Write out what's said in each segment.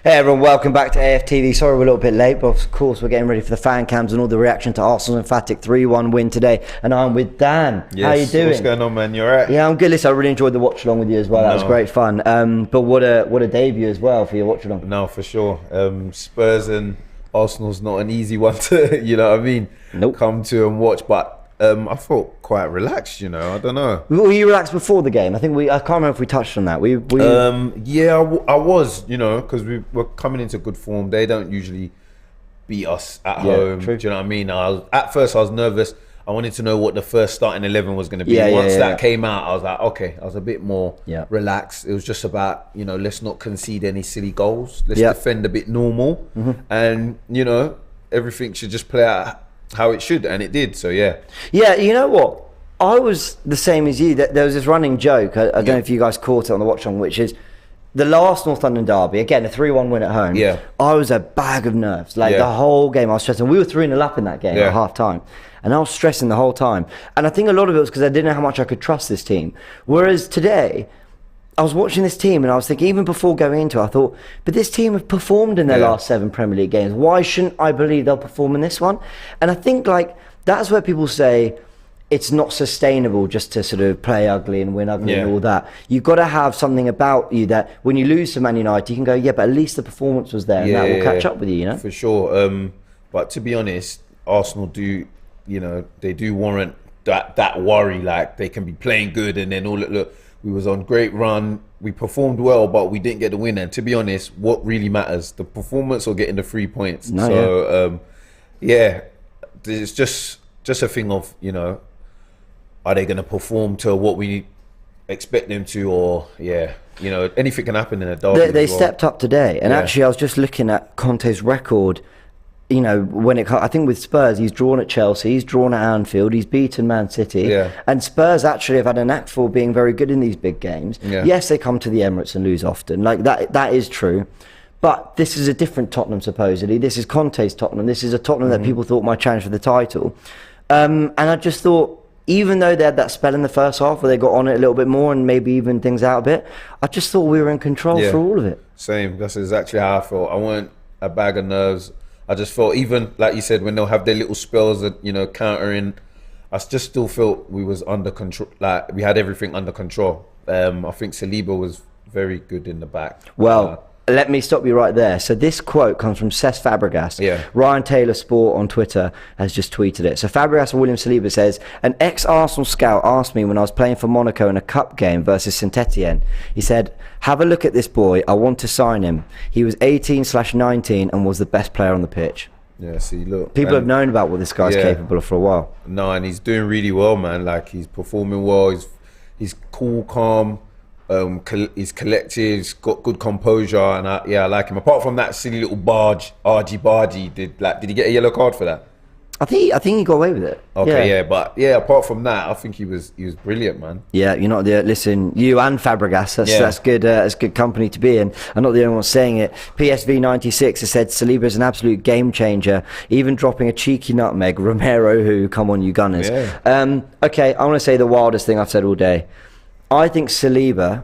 Hey everyone, welcome back to AFTV. Sorry we're a little bit late, but of course we're getting ready for the fan cams and all the reaction to Arsenal's emphatic 3-1 win today. And I'm with Dan. Yes. How you doing? What's going on, man? You alright? Yeah, I'm good. Listen, I really enjoyed the watch along with you as well. That was great fun. But what a debut as well for your watch along. No, for sure. Spurs and Arsenal's not an easy one to, you know what I mean? Nope. Come to and watch, but I felt quite relaxed, you know. I don't know. Were you relaxed before the game? I can't remember if we touched on that. Yeah, I was, you know, because we were coming into good form. They don't usually beat us at home. True. Do you know what I mean? At first I was nervous. I wanted to know what the first starting 11 was going to be. Once that came out, I was like, okay. I was a bit more relaxed. It was just about, you know, let's not concede any silly goals. Let's defend a bit normal. And, you know, everything should just play out how it should, and it did. So yeah, you know what, I was the same as you. There was this running joke, I don't know if you guys caught it on the watch on, which is the last North London derby, again a 3-1 win at home. I was a bag of nerves, like the whole game I was stressing. We were 3-0 up in that game at half time, and I was stressing the whole time, and I think a lot of it was because I didn't know how much I could trust this team. Whereas today I was watching this team and I was thinking, even before going into it, I thought, but this team have performed in their last 7 Premier League games. Why shouldn't I believe they'll perform in this one? And I think like that's where people say it's not sustainable just to sort of play ugly and win ugly and all that. You've got to have something about you that when you lose to Man United, you can go, but at least the performance was there and that will catch up with you know? For sure. But to be honest, Arsenal do, you know, they do warrant that worry, like they can be playing good and then look, we was on great run, we performed well, but we didn't get the win. And to be honest, what really matters, the performance or getting the 3 points? It's just a thing of, you know, are they going to perform to what we expect them to, or you know, anything can happen in a derby. They stepped up today, and actually I was just looking at Conte's record. You know, I think with Spurs, he's drawn at Chelsea, he's drawn at Anfield, he's beaten Man City, and Spurs actually have had a knack for being very good in these big games. Yes, they come to the Emirates and lose often, like that is true, but this is a different Tottenham supposedly. This is Conte's Tottenham. This is a Tottenham that people thought might challenge for the title, and I just thought, even though they had that spell in the first half where they got on it a little bit more and maybe even things out a bit, I just thought we were in control for all of it. Same, that's exactly how I felt. I weren't a bag of nerves. I just felt, even like you said, when they'll have their little spells that, you know, countering, I just still felt we was under control. Like we had everything under control. I think Saliba was very good in the back. Well, let me stop you right there. So this quote comes from Cesc Fabregas. Ryan Taylor Sport on Twitter has just tweeted it. So Fabregas and William Saliba says, an ex-Arsenal scout asked me when I was playing for Monaco in a cup game versus Saint-Etienne. He said, have a look at this boy. I want to sign him. He was 18/19 and was the best player on the pitch. Yeah, see, look. People have known about what this guy's capable of for a while. No, and he's doing really well, man. Like, he's performing well. He's cool, calm. He's collected, he's got good composure, and I like him. Apart from that silly little argy, did he get a yellow card for that? I think he got away with it. Okay, but apart from that, I think he was brilliant, man. Yeah, you're not the listen. You and Fabregas, that's good. That's good company to be in. I'm not the only one saying it. PSV 96 has said Saliba is an absolute game changer, even dropping a cheeky nutmeg. Romero, who come on, you Gunners. Okay, I want to say the wildest thing I've said all day. I think Saliba,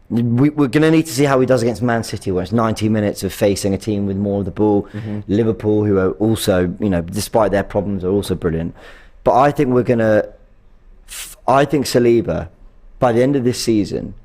we're going to need to see how he does against Man City, where it's 90 minutes of facing a team with more of the ball. Liverpool, who are also, you know, despite their problems, are also brilliant. But I think I think Saliba, by the end of this season,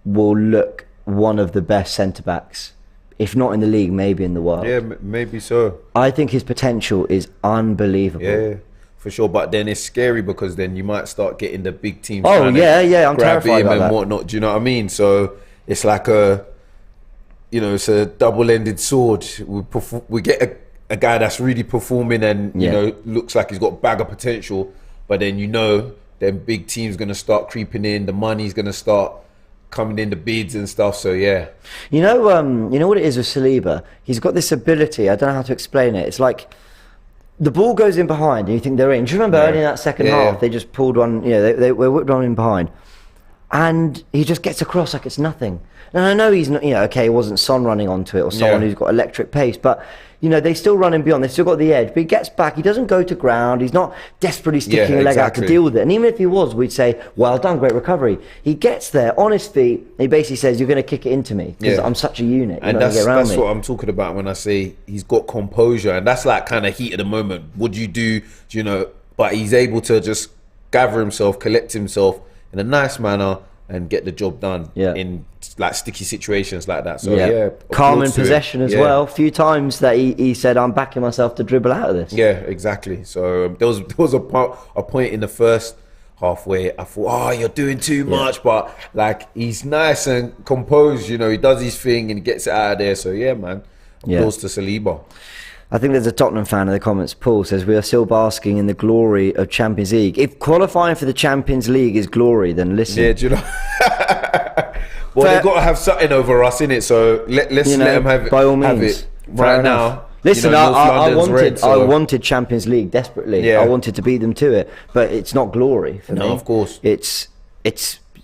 will look one of the best centre-backs, if not in the league, maybe in the world. Yeah, maybe so. I think his potential is unbelievable. Yeah. For sure, but then it's scary because then you might start getting the big teams. I'm terrified about that. Whatnot. Do you know what I mean? So it's like it's a double-ended sword. We get a guy that's really performing and you know looks like he's got a bag of potential, but then then big teams gonna start creeping in. The money's gonna start coming in, the bids and stuff. So you know what it is with Saliba. He's got this ability. I don't know how to explain it. It's like, the ball goes in behind and you think they're in. Do you remember early in that second half, they just pulled one, they were whipped on in behind. and he just gets across like it's nothing. And I know he's not, okay, it wasn't Son running onto it or someone who's got electric pace, but they still run him beyond. They've still got the edge, but he gets back. He doesn't go to ground. He's not desperately sticking a leg out to deal with it. And even if he was, we'd say, well done, great recovery. He gets there on his feet. He basically says, you're going to kick it into me because I'm such a unit. And that's what I'm talking about when I say he's got composure. And that's like kind of heat of the moment. What do you do? But he's able to just gather himself, collect himself in a nice manner and get the job done in like sticky situations like that. So calm in possession as well. A few times that he said, I'm backing myself to dribble out of this. Yeah, exactly. So there was a point in the first half where I thought, you're doing too much, but like he's nice and composed, he does his thing and he gets it out of there. So yeah, man, applause to Saliba. I think there's a Tottenham fan in the comments. Paul says, we are still basking in the glory of Champions League. If qualifying for the Champions League is glory, then listen. Yeah, do you know? Well, they've got to have something over us, innit? So let's let them have it. By all means. Have it right now. Listen, I wanted Champions League desperately. Yeah. I wanted to beat them to it, but it's not glory for me. No, of course. It's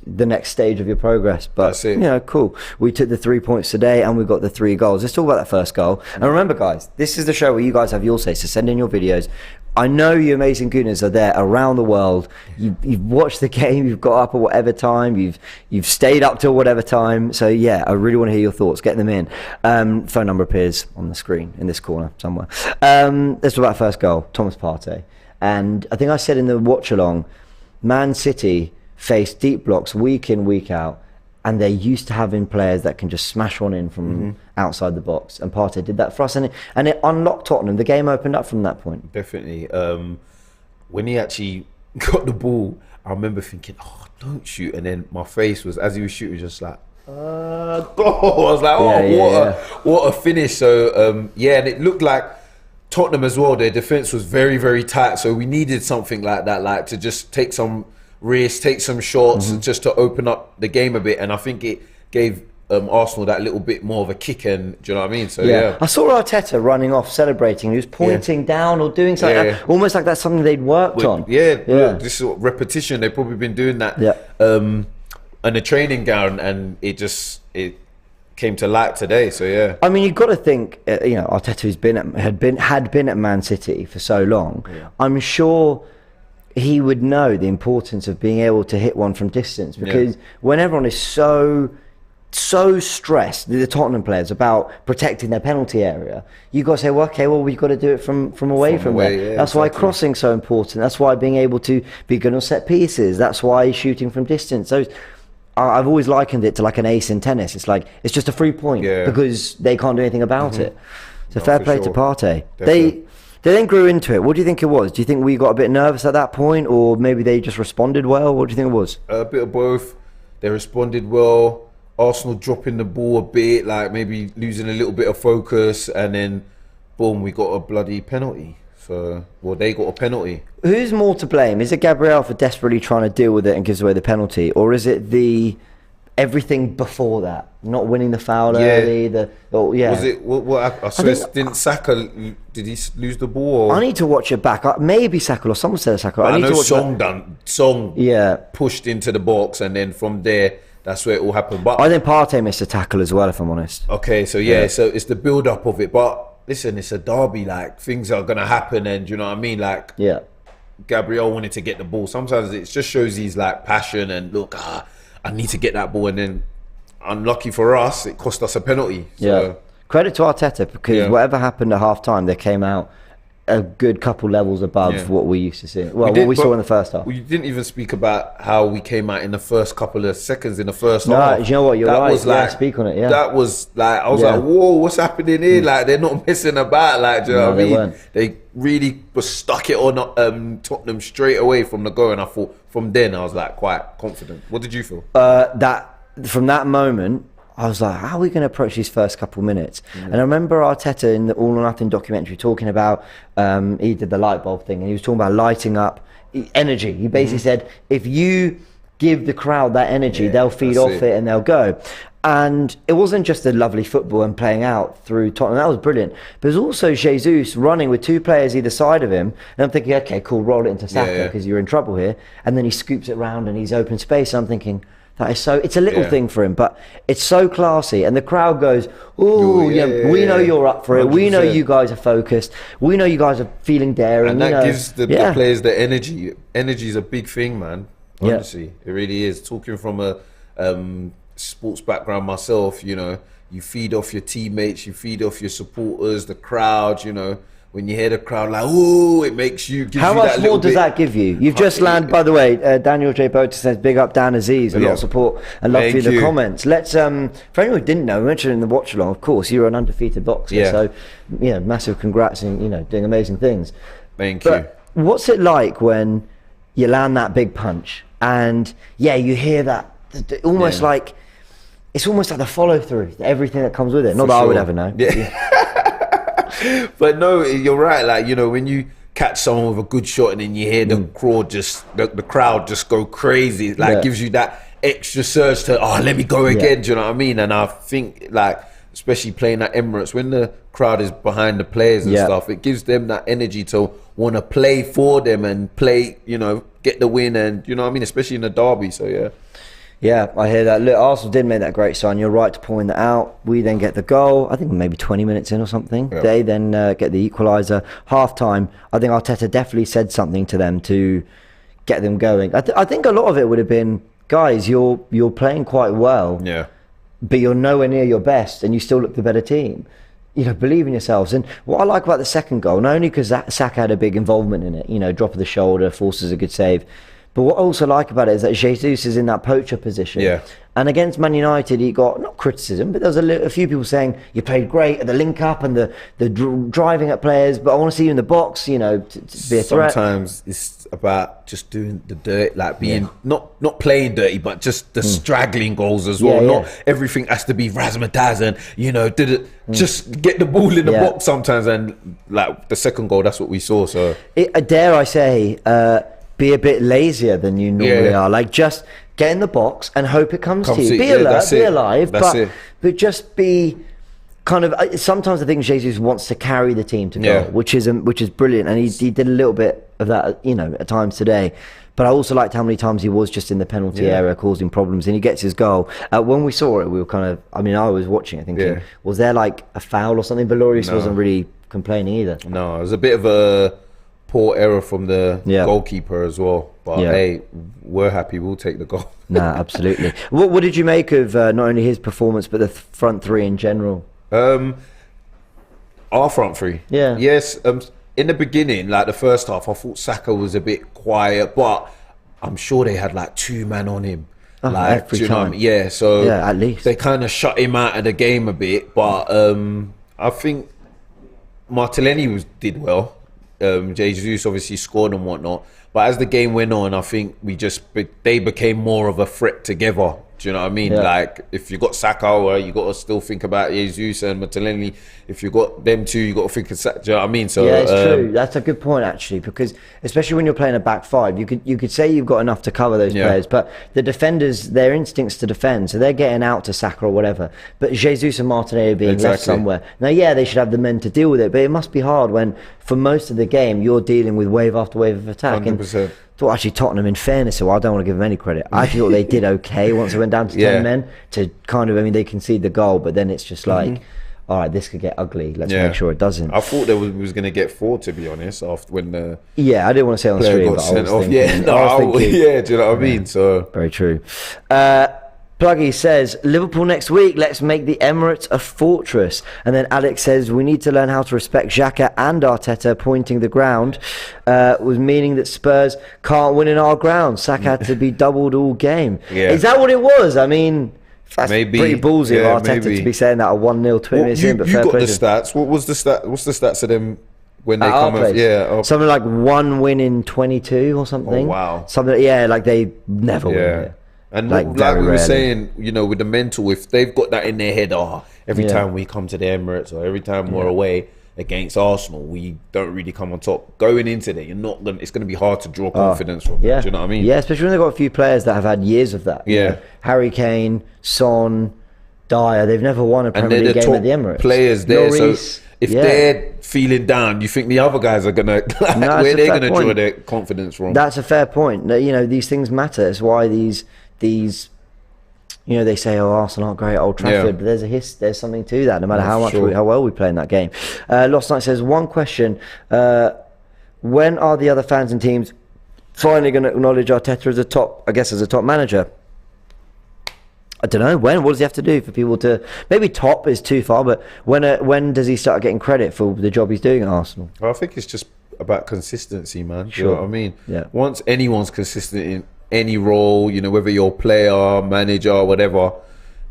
the next stage of your progress. But that's it. Cool. We took the 3 points today and we got the 3 goals. Let's talk about that first goal. And remember, guys, this is the show where you guys have your say, so send in your videos. I know you amazing gooners are there around the world. You've watched the game, you've got up at whatever time, you've stayed up till whatever time. So yeah, I really want to hear your thoughts. Get them in. Phone number appears on the screen in this corner somewhere. Let's talk about first goal, Thomas Partey. And I think I said in the watch along, Man City face deep blocks week in, week out, and they're used to having players that can just smash one in from outside the box, and Partey did that for us, and it unlocked Tottenham. The game opened up from that point. Definitely. When he actually got the ball, I remember thinking, don't shoot, and then my face was, as he was shooting, just like, I was like, what a finish. So and it looked like Tottenham as well, their defence was very, very tight, so we needed something like that, like to just take some risk, take some shots, just to open up the game a bit. And I think it gave Arsenal that little bit more of a kick, and do you know what I mean? So I saw Arteta running off celebrating. He was pointing down or doing something almost like that's something they'd worked on. Look, this is repetition. They've probably been doing that in the training ground, and it came to light today. So I mean, you've got to think, Arteta had been at Man City for so long. I'm sure he would know the importance of being able to hit one from distance, because when everyone is so stressed, the Tottenham players, about protecting their penalty area, you've got to say, we've got to do it from away from there. That's why crossing's so important. That's why being able to be good on set pieces. That's why shooting from distance. So I've always likened it to like an ace in tennis. It's like, it's just a free point because they can't do anything about it. So fair play to Partey. They then grew into it. What do you think it was? Do you think we got a bit nervous at that point, or maybe they just responded well? What do you think it was? A bit of both. They responded well. Arsenal dropping the ball a bit, like maybe losing a little bit of focus, and then boom, we got a bloody penalty. So, they got a penalty. Who's more to blame? Is it Gabriel for desperately trying to deal with it and gives away the penalty, or is it everything before that, not winning the foul early? Was it what? I swear, didn't Saka? Did he lose the ball? Or? I need to watch it back. Maybe Saka, or someone said Saka. I know Song pushed into the box, and then from there, that's where it all happened. But I think Partey missed a tackle as well, if I'm honest. Okay, so so it's the build up of it. But listen, it's a derby. Like, things are gonna happen, and you know what I mean. Like, Gabriel wanted to get the ball. Sometimes it just shows his like passion and look. I need to get that ball, and then unlucky for us, it cost us a penalty. So. Credit to Arteta, because whatever happened at half time, they came out a good couple levels above what we used to see. Well, what we saw in the first half. We didn't even speak about how we came out in the first couple of seconds in the first half. You know what? You're right. Was like, speak on it. That was like, I was like, whoa, what's happening here? Like, they're not messing about. Like, do you know what I mean? Weren't. They really was stuck it on Tottenham straight away from the go, and I thought from then I was like quite confident. What did you feel? From that moment, I was like, how are we going to approach these first couple minutes? And I remember Arteta in the All or Nothing documentary talking about, he did the light bulb thing, and he was talking about lighting up energy. He basically said, if you give the crowd that energy, they'll feed off it and they'll go. And it wasn't just the lovely football and playing out through Tottenham. That was brilliant. But there's also Jesus running with two players either side of him. And I'm thinking, okay, cool, roll it into Saka because you're in trouble here. And then he scoops it round and he's open space. And I'm thinking, That is so. It's a little thing for him, but it's so classy, and the crowd goes, "Oh, we know you're up for it. 100%. We know you guys are focused. We know you guys are feeling daring." And that gives the players the energy. Energy is a big thing, man. Honestly, it really is. Talking from a sports background myself, you feed off your teammates, you feed off your supporters, the crowd. When you hear the crowd like, "Ooh," it makes you. How much more does that give you? You've just landed, by the way. Daniel J. Bota says, "Big up Dan Aziz, a lot of support and love for the comments." Let's for anyone who didn't know, we mentioned in the watch along. Of course, you're an undefeated boxer, so massive congrats and doing amazing things. Thank you. What's it like when you land that big punch and you hear that almost like it's almost like the follow through, everything that comes with it. Not that I would ever know. But no, you're right. Like, when you catch someone with a good shot and then you hear the crowd just go crazy, like gives you that extra surge to, let me go again. Do you know what I mean? And I think, like, especially playing at Emirates, when the crowd is behind the players and stuff, it gives them that energy to want to play for them and play, get the win, and you know what I mean, especially in the derby. So yeah, I hear that. Look, Arsenal did make that great sign. You're right to point that out. We then get the goal, I think maybe 20 minutes in or something. Yep. They then get the equaliser. Half-time, I think Arteta definitely said something to them to get them going. I think a lot of it would have been, guys, you're playing quite well, but you're nowhere near your best and you still look the better team. Believe in yourselves. And what I like about the second goal, not only because Saka had a big involvement in it, drop of the shoulder, forces a good save, but what I also like about it is that Jesus is in that poacher position. Yeah. And against Man United, he got, not criticism, but there was a few people saying, you played great at the link up and the driving at players, but I want to see you in the box, to be a threat. Sometimes it's about just doing the dirt, like being, not playing dirty, but just the straggling goals as well. Not everything has to be razzmatazz and, just get the ball in the box sometimes. And like the second goal, that's what we saw. So dare I say, be a bit lazier than you normally are. Like, just get in the box and hope it comes to you. Be alert, be alive, but just be kind of. Sometimes I think Jesus wants to carry the team to goal, which is brilliant, and he did a little bit of that, at times today. But I also liked how many times he was just in the penalty area causing problems, and he gets his goal. When we saw it, we were kind of. I mean, I was watching it thinking, was there like a foul or something? But Lloris wasn't really complaining either. No, it was a bit of a poor error from the goalkeeper as well, but hey, we're happy, we'll take the goal. Nah, absolutely. What did you make of not only his performance but the front three in general? Our front three, yes. In the beginning, like the first half, I thought Saka was a bit quiet, but I'm sure they had like 2 men on him. Like, do you know what I mean? Yeah, so at least they kind of shut him out of the game a bit, but I think Martinelli did well. Jesus obviously scored and whatnot, but as the game went on, I think they became more of a threat together. Do you know what I mean? Like, if you got Saka, you got to still think about Jesus and Martinelli. If you got them two, you got to think of Saka. Do you know what I mean? So it's true. That's a good point, actually, because especially when you're playing a back five, you could say you've got enough to cover those players, but the defenders, their instincts to defend, so they're getting out to Saka or whatever. But Jesus and Martinelli are being left somewhere. Now, they should have the men to deal with it, but it must be hard when, for most of the game, you're dealing with wave after wave of attack. 100%. Thought actually Tottenham, in fairness, I don't want to give them any credit. I actually thought they did okay once they went down to 10 men to kind of, they concede the goal, but then it's just like, all right, this could get ugly. Let's make sure it doesn't. I thought we was going to get 4, to be honest, after when the I didn't want to say on player stream, got sent off. Do you know what I mean? So very true. Pluggy says, Liverpool next week, let's make the Emirates a fortress. And then Alex says, we need to learn how to respect Xhaka and Arteta, pointing the ground, was meaning that Spurs can't win in our ground. Saka had to be doubled all game. Is that what it was? I mean, that's pretty ballsy of Arteta to be saying that a 1-0 20 minutes in. But you got the stats. What was the stat? What's the stats of them when they come off? Something like 1 win in 22 or something. Oh, wow. Something, like they never win it. And like we were saying, with the mental, if they've got that in their head, every time we come to the Emirates or every time we're away against Arsenal, we don't really come on top. Going into there, it's going to be hard to draw confidence from. Do you know what I mean? Yeah, especially when they've got a few players that have had years of that. Yeah. Harry Kane, Son, Dyer, they've never won a Premier League game at the Emirates. Players there, so if they're feeling down, you think the other guys are going to, where they're going to draw their confidence from? That's a fair point. These things matter. It's why these You know, they say, "Oh, Arsenal aren't great at Old Trafford," but there's something to that. No matter how well we play in that game. Lost Night says, one question: when are the other fans and teams finally going to acknowledge Arteta as a top manager? I don't know. When? What does he have to do for people to... Maybe top is too far, but when does he start getting credit for the job he's doing at Arsenal? I think it's just about consistency, man. Sure. You know what I mean? Yeah. Once anyone's consistent in any role, you know, whether you're player, manager, whatever,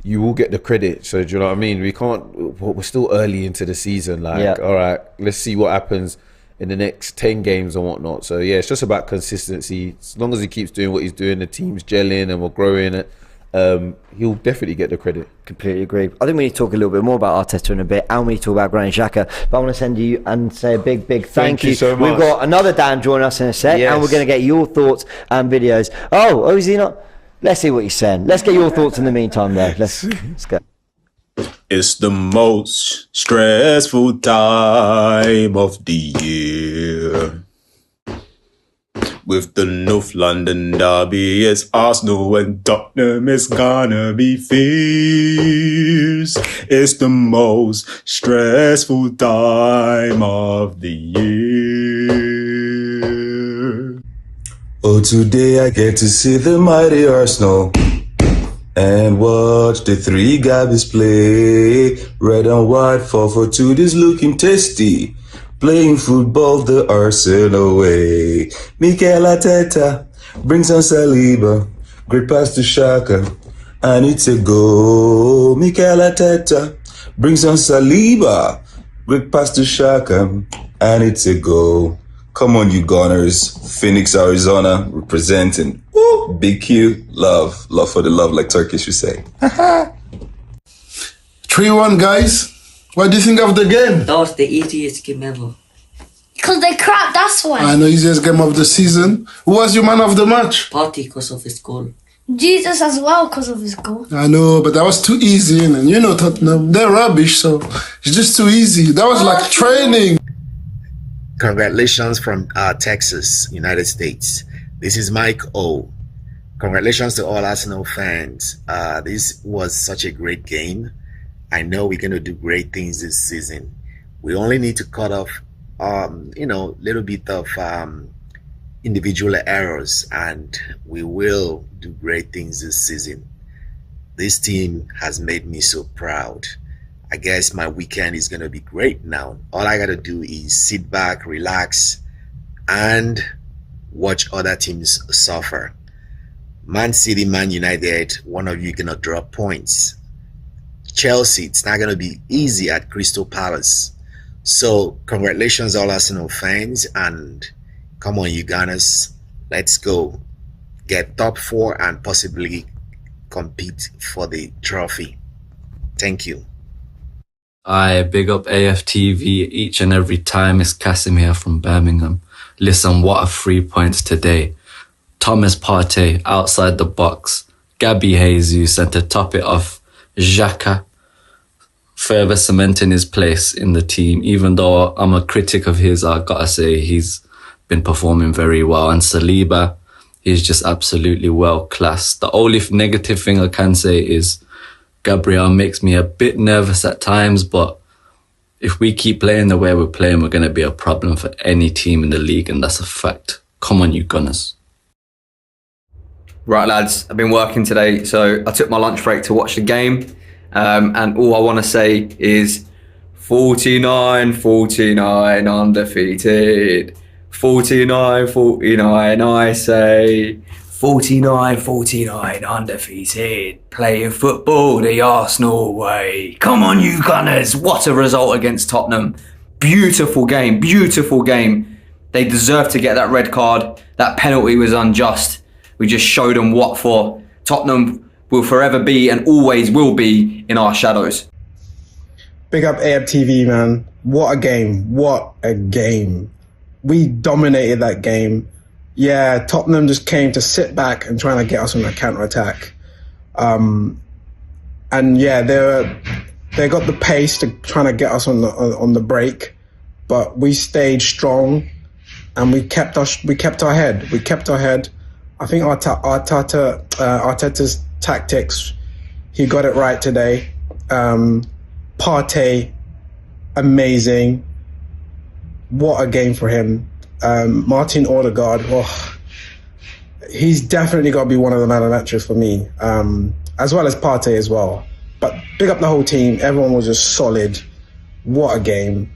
you will get the credit. So do you know what I mean? We're still early into the season. Like, all right, let's see what happens in the next 10 games and whatnot. So yeah, it's just about consistency. As long as he keeps doing what he's doing, the team's gelling and we're growing it, he'll definitely get the credit. Completely agree. I think we need to talk a little bit more about Arteta in a bit, and we need to talk about Granit Xhaka. But I want to send you and say a big thank you so much. We've got another Dan joining us in a sec, and we're going to get your thoughts and videos. Oh, is he not? Let's see what he's saying. Let's get your thoughts in the meantime, though. Let's go. It's the most stressful time of the year. With the North London derby, it's Arsenal and Tottenham, it's gonna be fierce. It's the most stressful time of the year. Oh, today I get to see the mighty Arsenal and watch the three Gabbies play. Red and white 4-4-2, this looking tasty. Playing football the Arsenal way. Mikel Arteta brings on Saliba. Great pass to Xhaka, and it's a goal. Mikel Arteta brings on Saliba. Great pass to Xhaka, and it's a goal. Come on, you Gunners. Phoenix, Arizona, representing. Woo, big Q, love for the love, like Turkish would say. 3-1, guys. What do you think of the game? That was the easiest game ever. Because they crap, that's why. I know, easiest game of the season. Who was your man of the match? Party because of his goal. Jesus as well because of his goal. I know, but that was too easy. And you know Tottenham, they're rubbish, so it's just too easy. That was like training. Congratulations from Texas, United States. This is Mike O. Congratulations to all Arsenal fans. This was such a great game. I know we're going to do great things this season. We only need to cut off, little bit of individual errors, and we will do great things this season. This team has made me so proud. I guess my weekend is going to be great now. All I got to do is sit back, relax, and watch other teams suffer. Man City, Man United, one of you going to drop points. Chelsea, it's not going to be easy at Crystal Palace. So congratulations all Arsenal fans, and come on you Gunners, let's go get top 4 and possibly compete for the trophy. Thank you. I big up AFTV each and every time. It's Casimir from Birmingham. Listen, what a 3 points today. Thomas Partey outside the box, Gabby Jesus, and to top it off, Xhaka further cementing his place in the team. Even though I'm a critic of his, I gotta say he's been performing very well. And Saliba, he's just absolutely world class. The only negative thing I can say is Gabriel makes me a bit nervous at times, but if we keep playing the way we're playing, we're going to be a problem for any team in the league, and that's a fact. Come on, you Gunners. Right, lads, I've been working today, so I took my lunch break to watch the game, and all I want to say is 49-49 undefeated. 49-49, I say. 49-49 undefeated. Playing football the Arsenal way. Come on, you Gunners. What a result against Tottenham. Beautiful game, beautiful game. They deserved to get that red card. That penalty was unjust. We just showed them what for. Tottenham will forever be and always will be in our shadows. Big up AFTV, man. What a game. What a game. We dominated that game. Yeah, Tottenham just came to sit back and trying to get us on a counter-attack. And yeah, they got the pace to trying to get us on the break, but we stayed strong and we kept our head. I think Arteta's tactics he got it right today. Partey, amazing. What a game for him. Martin Odegaard, he's definitely got to be one of the man of the matches for me, as well as Partey as well. But big up the whole team. Everyone was just solid. What a game.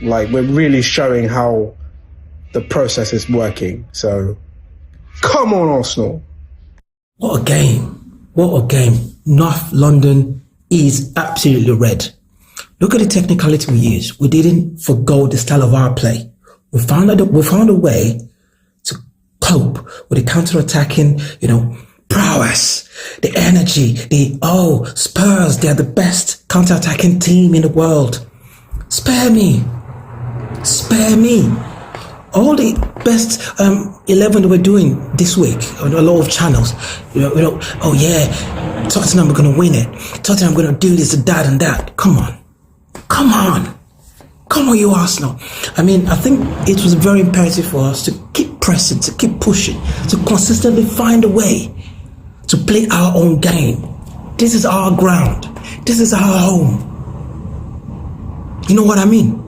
Like, we're really showing how the process is working. So, come on, Arsenal. What a game. What a game. North London is absolutely red. Look at the technicality we used. We didn't forgo the style of our play. We found a way to cope with the counter-attacking, prowess, the energy, Spurs, they're the best counter-attacking team in the world. Spare me. All the best 11 that we're doing this week on a lot of channels, Tottenham are going to win it. Tottenham are going to do this and that and that. Come on, you Arsenal. I mean, I think it was very imperative for us to keep pressing, to keep pushing, to consistently find a way to play our own game. This is our ground. This is our home. You know what I mean?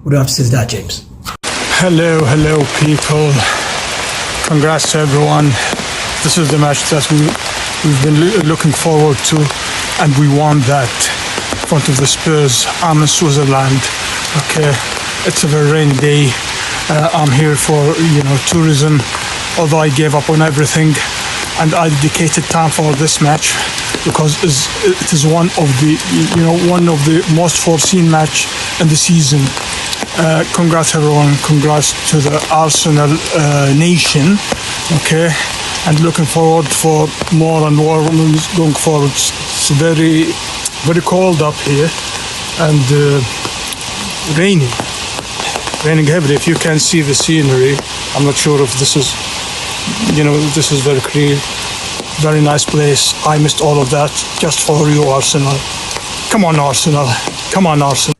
What do you have to say to that, James? Hello, people. Congrats to everyone. This is the match that we've been looking forward to, and we won that in front of the Spurs. I'm in Switzerland. Okay, it's a very rainy day. I'm here for tourism. Although I gave up on everything, and I dedicated time for this match because it is one of the most foreseen match in the season. Congrats everyone, congrats to the Arsenal nation, okay, and looking forward for more and more going forward. It's very, very cold up here and raining heavily. If you can see the scenery, I'm not sure if this is, this is very clear, very nice place. I missed all of that just for you, Arsenal. Come on, Arsenal. Come on, Arsenal.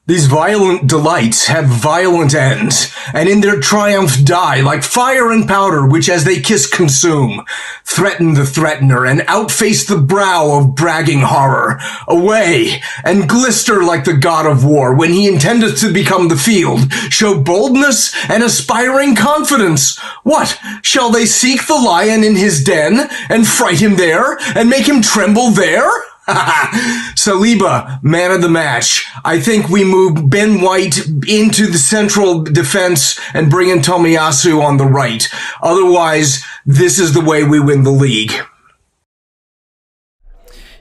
These violent delights have violent ends, and in their triumph die like fire and powder, which as they kiss consume, threaten the threatener, and outface the brow of bragging horror, away, and glister like the god of war, when he intendeth to become the field, show boldness and aspiring confidence. What, shall they seek the lion in his den, and fright him there, and make him tremble there? Saliba, man of the match. I think we move Ben White into the central defense and bring in Tomiyasu on the right. Otherwise, this is the way we win the league.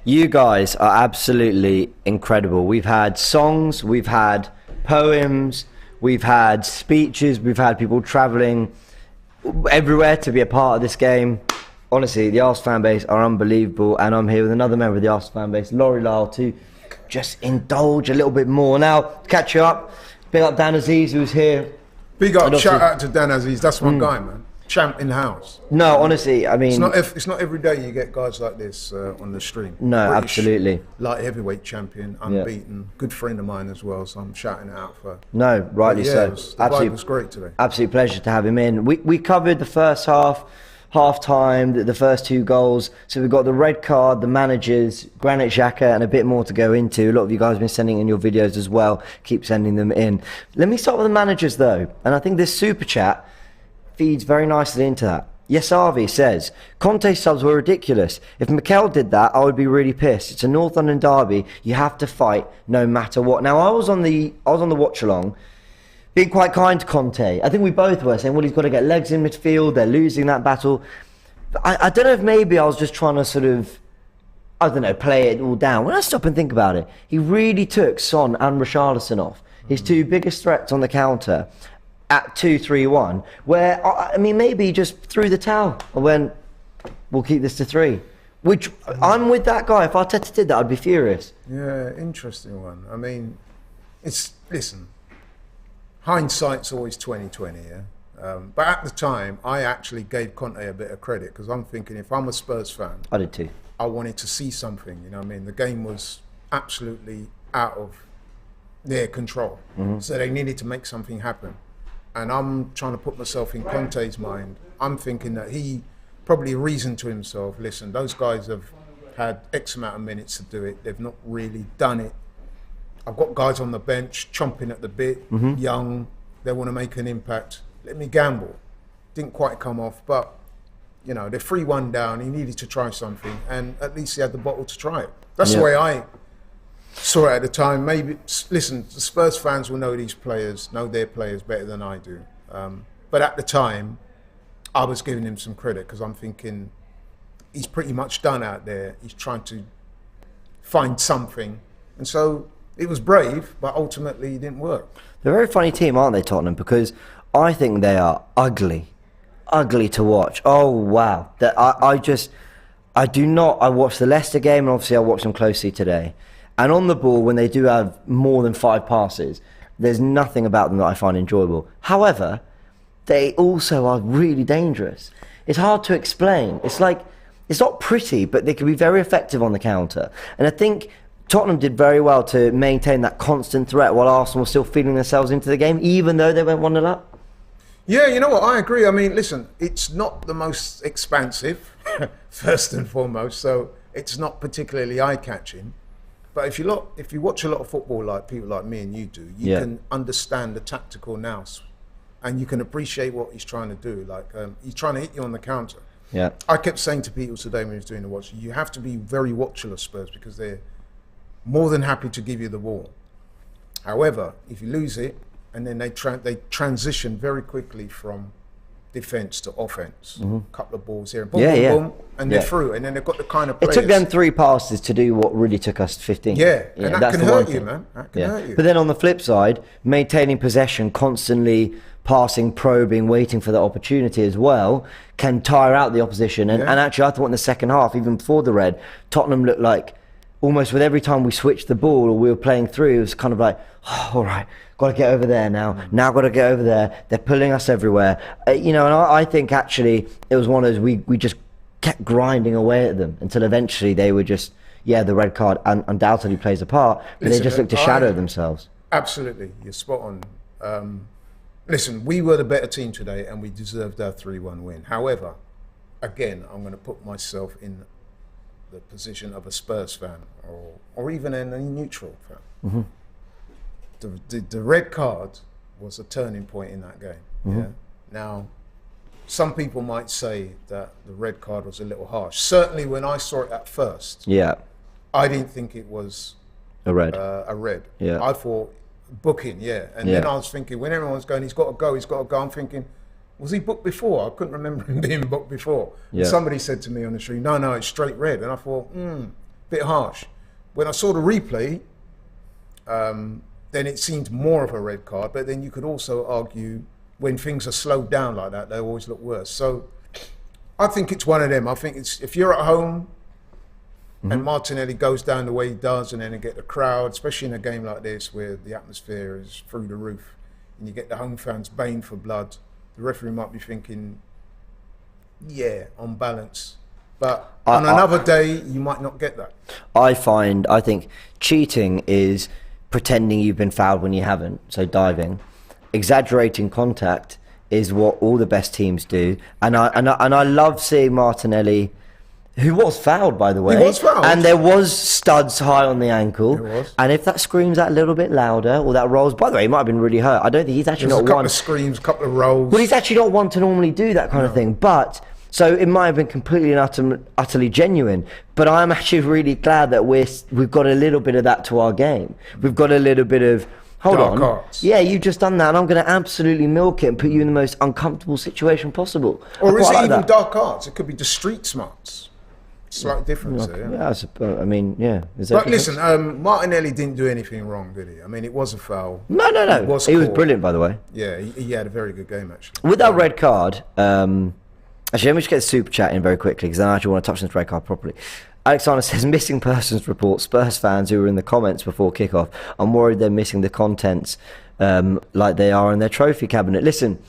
You guys are absolutely incredible. We've had songs, we've had poems, we've had speeches, we've had people travelling everywhere to be a part of this game. Honestly, the Arsenal fan base are unbelievable, and I'm here with another member of the Arsenal fan base, Laurie Lyle, to just indulge a little bit more. Now, to catch you up, big up Dan Aziz, who's here. Big up, shout out to Dan Aziz, that's my guy, man. Champ in the house. No, honestly, I mean... It's not every day you get guys like this on the stream. No, British absolutely. Light heavyweight champion, unbeaten, good friend of mine as well, so I'm shouting it out for... No, rightly so. The vibe was great today. Absolute pleasure to have him in. We covered the first half-time, the first two goals. So we've got the red card, the managers, Granit Xhaka, and a bit more to go into. A lot of you guys have been sending in your videos as well. Keep sending them in. Let me start with the managers, though. And I think this super chat feeds very nicely into that. Yasavi says, Conte subs were ridiculous. If Mikel did that, I would be really pissed. It's a North London derby. You have to fight no matter what. Now, I was on the watch along, being quite kind to Conte. I think we both were saying, well, he's got to get legs in midfield. They're losing that battle. But I don't know if maybe I was just trying to sort of, I don't know, play it all down. When I stop and think about it, he really took Son and Richarlison off. His two biggest threats on the counter at 2-3-1, where, I mean, maybe he just threw the towel and went, we'll keep this to 3. Which, I'm with that guy. If Arteta did that, I'd be furious. Yeah, interesting one. I mean, listen, hindsight's always 20/20, yeah? But at the time, I actually gave Conte a bit of credit, because I'm thinking, if I'm a Spurs fan, I did too. I wanted to see something, you know what I mean? The game was absolutely out of their control. So they needed to make something happen. And I'm trying to put myself in Conte's mind. I'm thinking that he probably reasoned to himself, listen, those guys have Pep had X amount of minutes to do it. They've not really done it. I've got guys on the bench chomping at the bit, young. They want to make an impact. Let me gamble. Didn't quite come off, but you know, they're 3-1 down. He needed to try something, and at least he had the bottle to try it. That's the way I saw it at the time. Maybe, listen, the Spurs fans will know these players, know their players better than I do. But at the time, I was giving him some credit because I'm thinking he's pretty much done out there. He's trying to find something. And so it was brave, but ultimately it didn't work. They're a very funny team, aren't they, Tottenham? Because I think they are ugly to watch. Oh, wow. I watched the Leicester game, and obviously I watched them closely today. And on the ball, when they do have more than 5 passes, there's nothing about them that I find enjoyable. However, they also are really dangerous. It's hard to explain. It's like, it's not pretty, but they can be very effective on the counter. And I think Tottenham did very well to maintain that constant threat while Arsenal were still feeling themselves into the game, even though they went 1-0 up. Yeah, you know what, I agree. I mean, listen, it's not the most expansive, first and foremost, so it's not particularly eye-catching. But if you watch a lot of football like people like me and you do, you can understand the tactical nous, and you can appreciate what he's trying to do. Like, he's trying to hit you on the counter. Yeah. I kept saying to people today when he was doing the watch, you have to be very watchful of Spurs because they're more than happy to give you the ball. However, if you lose it, and then they transition very quickly from defence to offence. Couple of balls here, boom, boom, and they're through. And then they've got the kind of players. It took them 3 passes to do what really took us 15. Yeah, and that can hurt you, man. That can hurt you. But then on the flip side, maintaining possession, constantly passing, probing, waiting for the opportunity as well, can tire out the opposition. And actually, I thought in the second half, even before the red, Tottenham looked like almost with every time we switched the ball or we were playing through, it was kind of like, oh, all right, got to get over there now. Now got to get over there. They're pulling us everywhere. And I think actually it was one of those, we just kept grinding away at them until eventually they were just, the red card undoubtedly plays a part, but they just looked to shadow themselves. Absolutely, you're spot on. Listen, we were the better team today and we deserved our 3-1 win. However, again, I'm going to put myself in the position of a Spurs fan or even a neutral fan. The red card was a turning point in that game. Now, some people might say that the red card was a little harsh. Certainly when I saw it at first, I didn't think it was a red. I thought booking, and then I was thinking, when everyone's going, he's got to go, I'm thinking, was he booked before? I couldn't remember him being booked before. Somebody said to me on the street, no, it's straight red. And I thought, bit harsh. When I saw the replay, then it seemed more of a red card. But then you could also argue when things are slowed down like that, they always look worse. So I think it's one of them. I think it's, if you're at home and Martinelli goes down the way he does, and then you get the crowd, especially in a game like this where the atmosphere is through the roof, and you get the home fans baying for blood, the referee might be thinking, on balance. But on another day, you might not get that. I think cheating is pretending you've been fouled when you haven't, so diving. Exaggerating contact is what all the best teams do. And I love seeing Martinelli, who was fouled, by the way. He was fouled. And there was studs high on the ankle. There was. And if that screams that little bit louder, or that rolls, by the way, he might have been really hurt. I don't think he's actually not one. There's a couple of screams, a couple of rolls. Well, he's actually not one to normally do that kind of thing. But, so it might have been completely and utterly genuine. But I'm actually really glad that we've got a little bit of that to our game. We've got a little bit of, hold dark on. Arts. Yeah, you've just done that, and I'm going to absolutely milk it and put you in the most uncomfortable situation possible. Or is it even dark arts? It could be just street smarts. Slight difference there. Yeah, I suppose. I mean, But listen, Martinelli didn't do anything wrong, did he? I mean, it was a foul. No. He was brilliant, by the way. Yeah, he had a very good game, actually. With that red card, actually, let me just get the super chat in very quickly, because I actually want to touch on this red card properly. Alexander says, missing persons report. Spurs fans who were in the comments before kickoff, I'm worried they're missing the contents like they are in their trophy cabinet. Listen,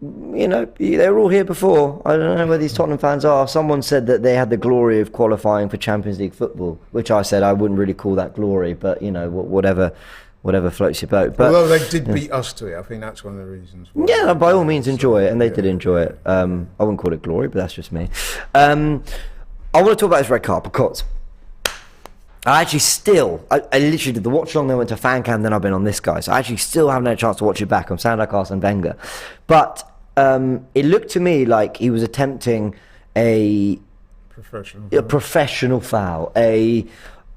they were all here before. I don't know where these Tottenham fans are. Someone said that they had the glory of qualifying for Champions League football, which I said I wouldn't really call that glory, but whatever floats your boat. But although they did beat us to it, I think that's one of the reasons why. Yeah, by all means enjoy it, and they did enjoy it. I wouldn't call it glory, but that's just me. I want to talk about this red card because I literally did the watch along, then went to fan cam, then I've been on this guy. So I actually still haven't had a chance to watch it back. I'm sounding like Arsene Wenger. But it looked to me like he was attempting a professional foul.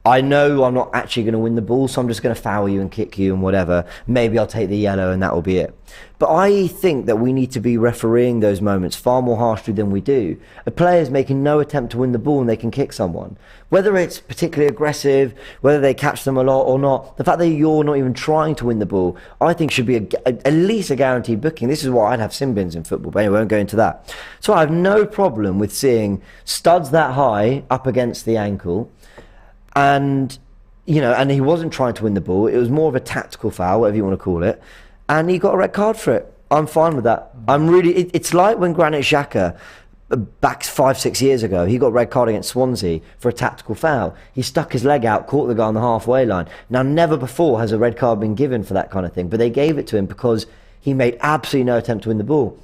I know I'm not actually going to win the ball, so I'm just going to foul you and kick you and whatever. Maybe I'll take the yellow and that will be it. But I think that we need to be refereeing those moments far more harshly than we do. A player's making no attempt to win the ball and they can kick someone. Whether it's particularly aggressive, whether they catch them a lot or not, the fact that you're not even trying to win the ball, I think should be at least a guaranteed booking. This is why I'd have sin bins in football, but anyway, I won't go into that. So I have no problem with seeing studs that high up against the ankle, and and he wasn't trying to win the ball. It was more of a tactical foul, whatever you want to call it, and he got a red card for it. I'm fine with that. It's like when Granit Xhaka, back 5-6 years ago, he got a red card against Swansea for a tactical foul. He stuck his leg out, caught the guy on the halfway line. Now, never before has a red card been given for that kind of thing, but they gave it to him because he made absolutely no attempt to win the ball.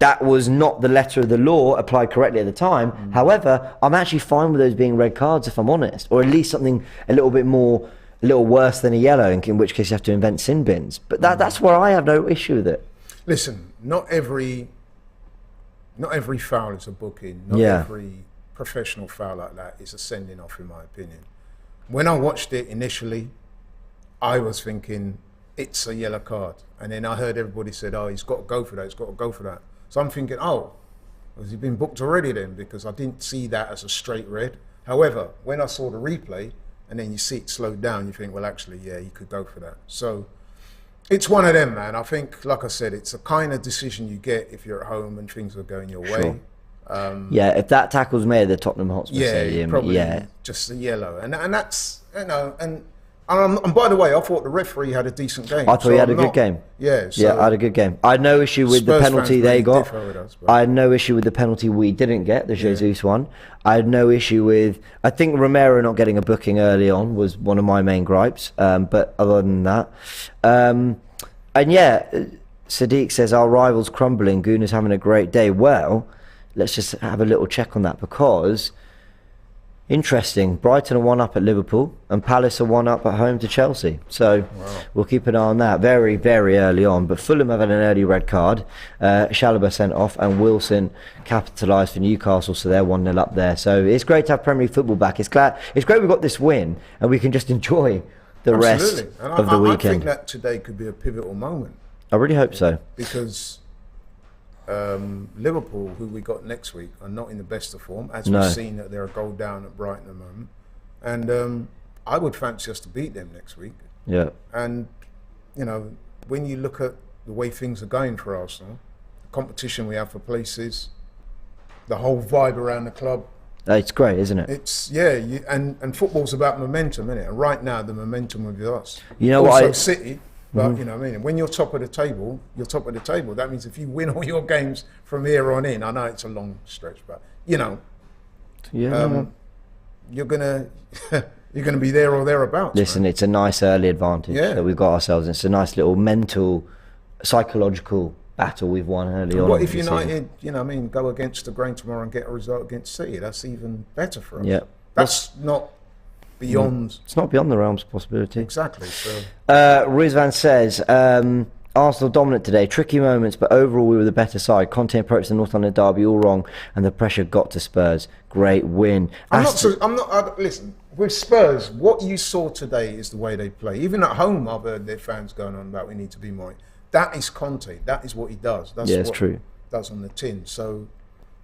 That was not the letter of the law applied correctly at the time. However, I'm actually fine with those being red cards, if I'm honest, or at least something a little worse than a yellow, in which case you have to invent sin bins. But that's where I have no issue with it. Listen, not every foul is a booking. Not every professional foul like that is a sending off, in my opinion. When I watched it initially, I was thinking it's a yellow card, and then I heard everybody said, "Oh, he's got to go for that. He's got to go for that." So I'm thinking, "Oh, has he been booked already then?" Because I didn't see that as a straight red. However, when I saw the replay and then you see it slowed down, you think, well, actually, yeah, he could go for that. So it's one of them, man. I think, like I said, it's a kind of decision you get if you're at home and things are going your way. If that tackle's made at the Tottenham Hotspur Stadium, probably just a yellow, and that's and by the way, I thought the referee had a decent game. I thought he had a good game. Yeah, I had a good game. I had no issue with the penalty they got. I had no issue with the penalty we didn't get, the Jesus one. I had no issue with, I think Romero not getting a booking early on was one of my main gripes. But other than that, Sadiq says our rivals crumbling, Guna's having a great day. Well, let's just have a little check on that, because interesting, Brighton are 1-up at Liverpool and Palace are 1-up at home to Chelsea. So we'll keep an eye on that very, very early on. But Fulham have had an early red card. Saliba sent off and Wilson capitalised for Newcastle, so they're 1-0 up there. So it's great to have Premier League football back. It's great we got this win and we can just enjoy the rest of the weekend. I think that today could be a pivotal moment. I really hope so. Because Liverpool, who we got next week, are not in the best of form, as we've seen that they're a goal down at Brighton at the moment. And I would fancy us to beat them next week. Yeah. And, when you look at the way things are going for Arsenal, the competition we have for places, the whole vibe around the club. It's great, isn't it? It's, and football's about momentum, isn't it? And right now, the momentum with us. You know also, what? City. But you know what I mean? When you're top of the table, you're top of the table. That means if you win all your games from here on in, I know it's a long stretch, but you're gonna be there or thereabouts. Listen, it's a nice early advantage that we've got ourselves. It's a nice little mental, psychological battle we've won early on. What if United, go against the grain tomorrow and get a result against City? That's even better for us. Yeah, that's not beyond. It's not beyond the realms of possibility. Exactly. So. Rizvan says, Arsenal dominant today, tricky moments, but overall we were the better side. Conte approached the North London derby all wrong, and the pressure got to Spurs. Great win. Listen, with Spurs, what you saw today is the way they play. Even at home, I've heard their fans going on about we need to be more. That is Conte. That is what he does. That's it's what true. He does on the tin. So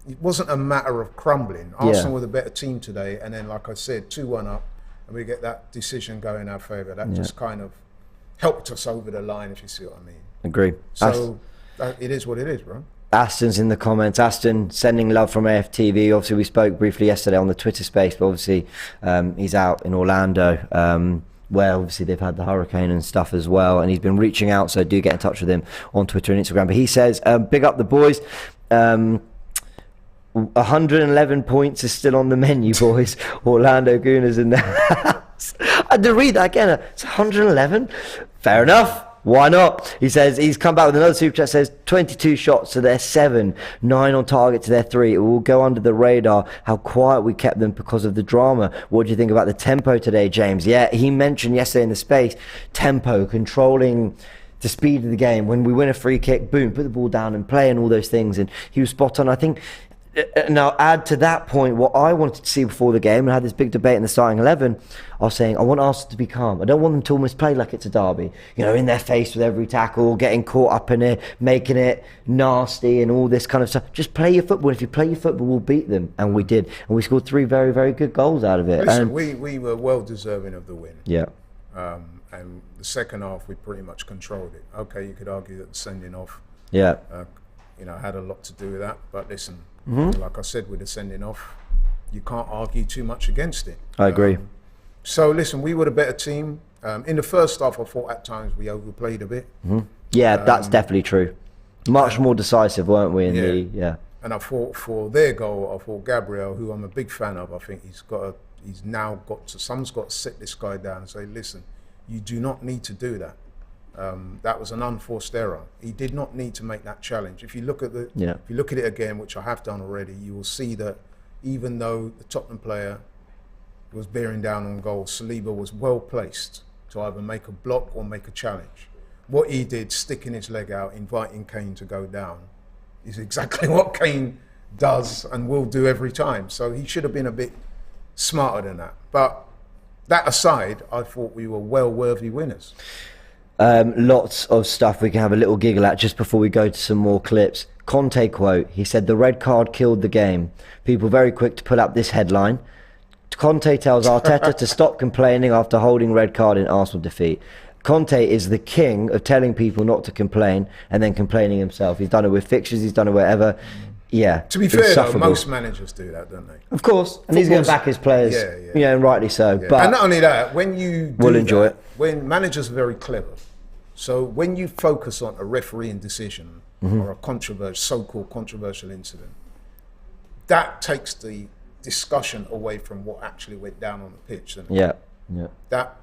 it wasn't a matter of crumbling. Arsenal were the better team today, and then, like I said, 2-1 up. And we get that decision going in our favour. That just kind of helped us over the line, if you see what I mean. Agree. So it is what it is, bro. Aston's in the comments. Aston sending love from AFTV. Obviously, we spoke briefly yesterday on the Twitter space, but obviously he's out in Orlando, where obviously they've had the hurricane and stuff as well. And he's been reaching out, so do get in touch with him on Twitter and Instagram. But he says, big up the boys. 111 points is still on the menu, boys. Orlando Gunners in the house. I had to read that again. It's 111. Fair enough. Why not? He says he's come back with another super chat. Says 22 shots to their 7, 9 on target to their 3. It will go under the radar how quiet we kept them because of the drama. What do you think about the tempo today, James? Yeah, he mentioned yesterday in the space, tempo, controlling the speed of the game. When we win a free kick, boom, put the ball down and play and all those things. And he was spot on. I think. Now, add to that point what I wanted to see before the game, and I had this big debate in the starting 11. I was saying I want Arsenal to be calm. I don't want them to almost play like it's a derby, you know, in their face with every tackle, getting caught up in it, making it nasty and all this kind of stuff. Just play your football. If you play your football, we'll beat them, and we did, and we scored 3 very, very good goals out of it. Listen, and we were well deserving of the win. Yeah. And the second half, we pretty much controlled it. Okay, you could argue that the sending off, yeah, had a lot to do with that. But listen, Mm-hmm. like I said, with the sending off, you can't argue too much against it. I agree. So listen, we were the better team. In the first half, I thought at times we overplayed a bit. Mm-hmm. Yeah, that's definitely true. Much more decisive, weren't we? And I thought for their goal, I thought Gabriel, who I'm a big fan of, I think someone's got to sit this guy down and say, listen, you do not need to do that. That was an unforced error. He did not need to make that challenge. If you look at it again, which I have done already, you will see that even though the Tottenham player was bearing down on goal, Saliba was well placed to either make a block or make a challenge. What he did, sticking his leg out, inviting Kane to go down, is exactly what Kane does and will do every time. So he should have been a bit smarter than that. But that aside, I thought we were well worthy winners. Lots of stuff we can have a little giggle at just before we go to some more clips. Conte quote, he said the red card killed the game. People very quick to pull up this headline. Conte tells Arteta to stop complaining after holding red card in Arsenal defeat. Conte is the king of telling people not to complain and then complaining himself. He's done it with fixtures, he's done it wherever. Yeah. To be fair though, most managers do that, don't they? Of course. And he's going to back his players, and rightly so. Yeah. But and not only that, when you we'll enjoy it. When managers are very clever, so when you focus on a refereeing decision or a so-called controversial incident, that takes the discussion away from what actually went down on the pitch. Yeah. That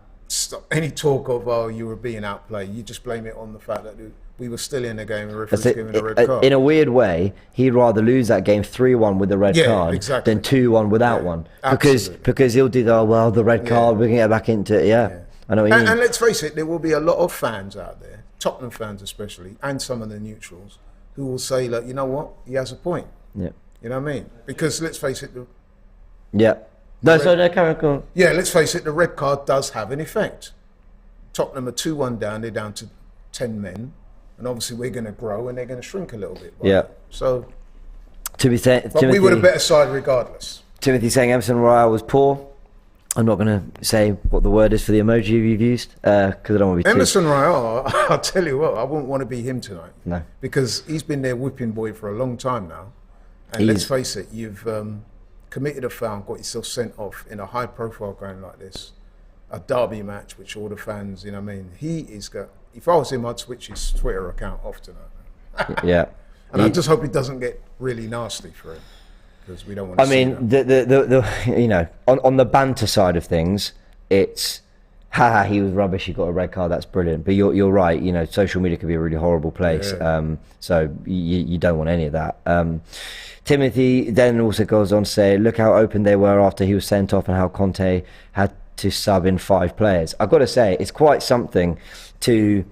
any talk of you were being outplayed, you just blame it on the fact that we were still in the game and the referee's giving a red card. In a weird way, he'd rather lose that game 3-1 with the red card than 2-1 without one. Because he'll do the red card, we can get back into it. Yeah. I know what you mean. And let's face it, there will be a lot of fans out there, Tottenham fans especially, and some of the neutrals, who will say, look, you know what, he has a point. Yeah. You know what I mean? Because let's face it, let's face it, the red card does have an effect. Tottenham are 2-1 down, they're down to 10 men, and obviously we're going to grow and they're going to shrink a little bit. Right? So, but we were the better side regardless. Timothy saying Emerson Royale was poor. I'm not going to say what the word is for the emoji you've used because I don't want to be Emerson Royale, I'll tell you what, I wouldn't want to be him tonight. No. Because he's been their whipping boy for a long time now. And let's face it, you've committed a foul and got yourself sent off in a high-profile game like this. A derby match, which all the fans, you know what I mean? He is got. If I was him, I'd switch his Twitter account off tonight. Yeah. And I just hope it doesn't get really nasty for him. Because we don't want to on the banter side of things, it's he was rubbish, he got a red card, that's brilliant. But you're right, you know, social media can be a really horrible place. So you don't want any of that. Timothy then also goes on to say, look how open they were after he was sent off and how Conte had to sub in 5 players. I've got to say, it's quite something to,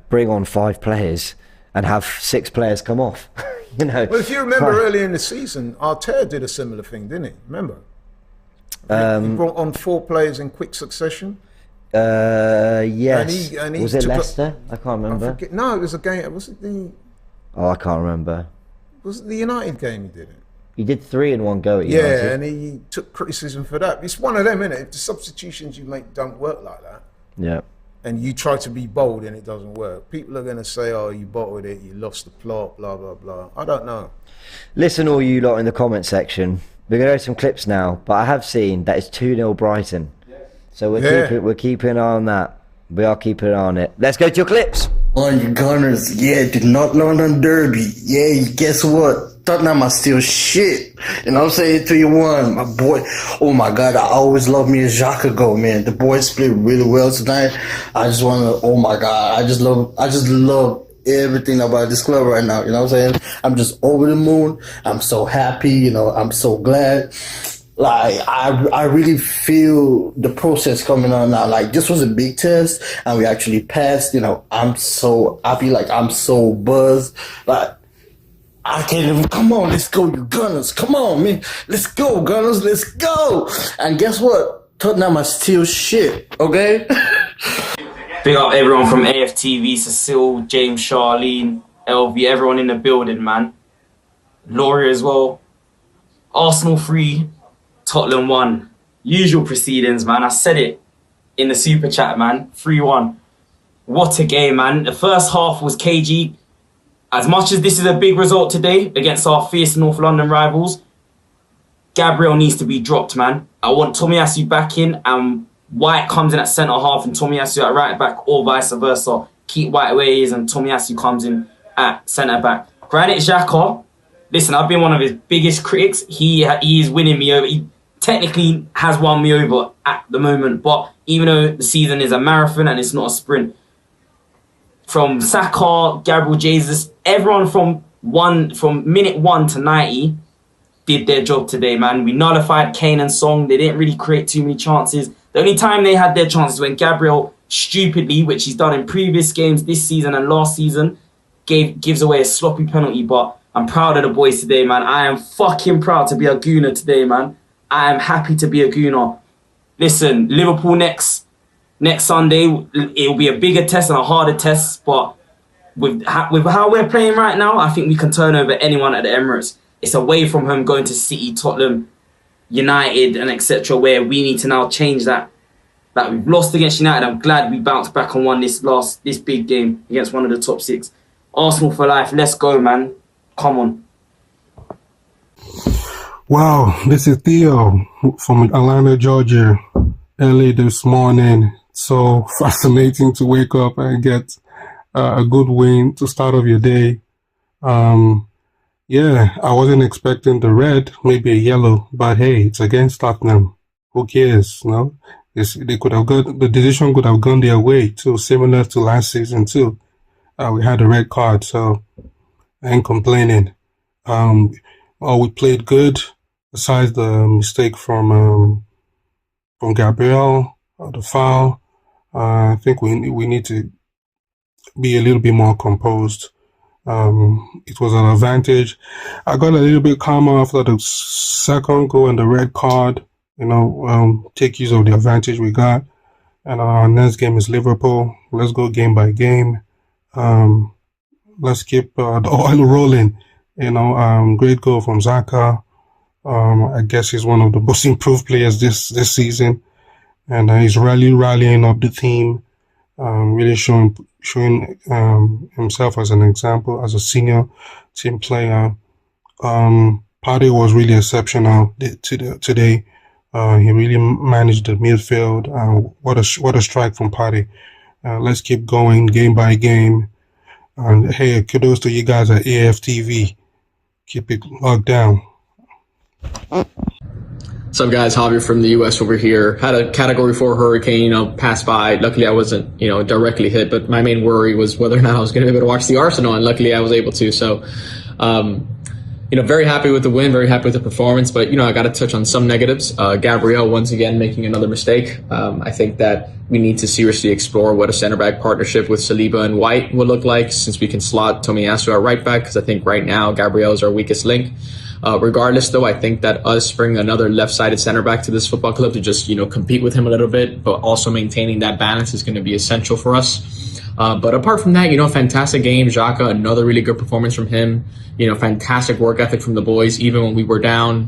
bring on 5 players and have 6 players come off. Well, if you remember earlier in the season, Arteta did a similar thing, didn't he? Remember? He brought on 4 players in quick succession. Yes. And he was it Leicester? I can't remember. No, it was a game. Was it the? Oh, I can't remember. Was it the United game he did it? He did 3 in one go at United. Yeah, and he took criticism for that. It's one of them, isn't it? If the substitutions you make don't work like that. Yeah. And you try to be bold and it doesn't work. People are going to say, oh, you bottled it, you lost the plot, blah, blah, blah. I don't know. Listen, all you lot in the comment section. We're going to go to some clips now, but I have seen that it's 2-0 Brighton. So we're keeping an eye on that. We are keeping an eye on it. Let's go to your clips. On you Gunners, the North London Derby. Yeah, guess what? Tottenham are still shit. You know what I'm saying? 3-1. My boy, oh my God, I always love me a Xhaka goal, man. The boys played really well tonight. I just want to, oh my God, I just love everything about this club right now. You know what I'm saying? I'm just over the moon. I'm so happy. You know, I'm so glad. Like, I really feel the process coming on now. Like, this was a big test and we actually passed. You know, I'm so happy. Like, I'm so buzzed. Like, I can't even, come on, let's go, you Gunners. Come on, man. Let's go, Gunners. Let's go. And guess what? Tottenham are still shit, okay? Big up everyone from AFTV, Cecile, James, Charlene, LV, everyone in the building, man. Laurie as well. Arsenal 3, Tottenham 1. Usual proceedings, man. I said it in the super chat, man. 3-1. What a game, man. The first half was KG. As much as this is a big result today against our fierce North London rivals, Gabriel needs to be dropped, man. I want Tomiyasu back in and White comes in at centre-half and Tomiyasu at right-back, or vice versa. Keep White where he is and Tomiyasu comes in at centre-back. Granit Xhaka, listen, I've been one of his biggest critics. He is winning me over. He technically has won me over at the moment, but even though the season is a marathon and it's not a sprint, from Saka, Gabriel Jesus, everyone from minute 1 to 90 did their job today, man. We nullified Kane and Song. They didn't really create too many chances. The only time they had their chances when Gabriel stupidly, which he's done in previous games this season and last season, gives away a sloppy penalty. But I'm proud of the boys today, man. I am fucking proud to be a Gooner today, man. I am happy to be a Gooner. Listen, Liverpool next Sunday, it will be a bigger test and a harder test, but with how we're playing right now, I think we can turn over anyone at the Emirates. It's away from home going to City, Tottenham, United, and etc., where we need to now change that. That we've lost against United. I'm glad we bounced back and won this big game against one of the top 6. Arsenal for life. Let's go, man. Come on. Wow, this is Theo from Atlanta, Georgia. Early this morning. So fascinating to wake up and get a good win to start off your day. Yeah, I wasn't expecting the red, maybe a yellow, but hey, it's against Tottenham. Who cares? No, the decision could have gone their way too, similar to last season too. We had a red card, so I ain't complaining. We played good, besides the mistake from Gabriel, the foul. I think we need to be a little bit more composed. It was an advantage. I got a little bit calmer after the second goal and the red card. Take use of the advantage we got. And our next game is Liverpool. Let's go game by game. Let's keep the oil rolling. Great goal from Xhaka. I guess he's one of the most improved players this season. And he's rallying up the team, really showing himself as an example, as a senior team player. Partey was really exceptional today. He really managed the midfield. What a strike from Partey. Let's keep going game by game. And hey, kudos to you guys at AFTV. Keep it locked down. What's up, guys? Javier from the US over here. Had a Category 4 hurricane, pass by. Luckily, I wasn't, directly hit, but my main worry was whether or not I was going to be able to watch the Arsenal, and luckily I was able to. So, very happy with the win, very happy with the performance, but, I got to touch on some negatives. Gabriel, once again, making another mistake. I think that we need to seriously explore what a center-back partnership with Saliba and White would look like, since we can slot Tomiyasu at right back, because I think right now Gabriel is our weakest link. Regardless, though, I think that us bringing another left-sided center back to this football club to just, compete with him a little bit, but also maintaining that balance is going to be essential for us. But apart from that, fantastic game. Xhaka, another really good performance from him. Fantastic work ethic from the boys. Even when we were down,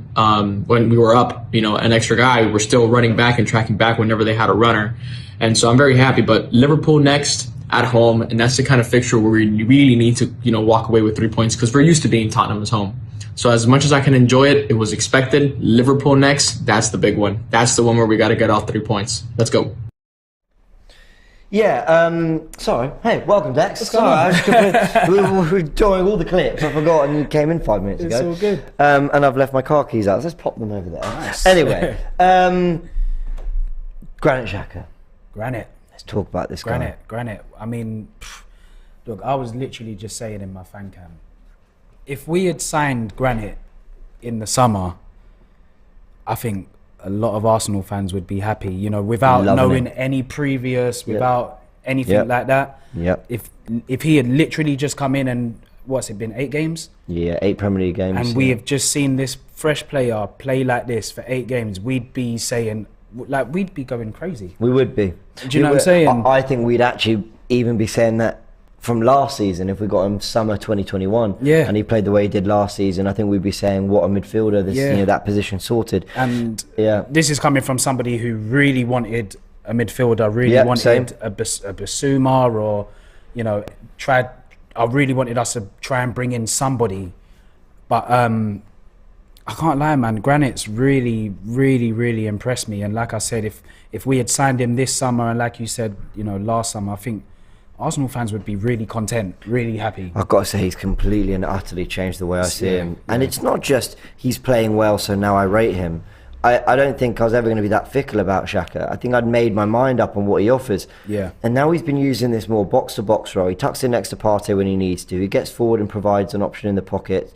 when we were up, an extra guy, we were still running back and tracking back whenever they had a runner. And so I'm very happy. But Liverpool next at home, and that's the kind of fixture where we really need to, walk away with 3 points, because we're used to being Tottenham's home. So as much as I can enjoy it, it was expected. Liverpool next, that's the big one. That's the one where we got to get off 3 points. Let's go. Yeah, sorry. Hey, welcome, Dex. What's going on? We were enjoying all the clips. I forgot, and you came in 5 minutes ago. It's all good. And I've left my car keys out. So let's pop them over there. Nice. Anyway, Granit Xhaka. Granit. Let's talk about this guy. Granit. I mean, look, I was literally just saying in my fan cam, if we had signed Granit in the summer, I think a lot of Arsenal fans would be happy, you know, without knowing any previous, without anything like that. Yep. If he had literally just come in and, what's it been, 8 games? Yeah, 8 Premier League games. And we have just seen this fresh player play like this for 8 games, we'd be saying, like, we'd be going crazy. We would be. Do you know what I'm saying? I think we'd actually even be saying that from last season if we got him summer 2021. Yeah. And he played the way he did last season. I think we'd be saying, what a midfielder! This, you know, that position sorted. And this is coming from somebody who really wanted a midfielder, really wanted a Basuma, or, you know, I really wanted us to try and bring in somebody, but I can't lie, man. Granit's really, really, really impressed me. And like I said, if we had signed him this summer, and like you said, you know, last summer, I think Arsenal fans would be really content, really happy. I've got to say, he's completely and utterly changed the way I see him. And it's not just he's playing well, so now I rate him. I don't think I was ever going to be that fickle about Xhaka. I think I'd made my mind up on what he offers. Yeah. And now he's been using this more box-to-box role. He tucks in next to Partey when he needs to. He gets forward and provides an option in the pocket.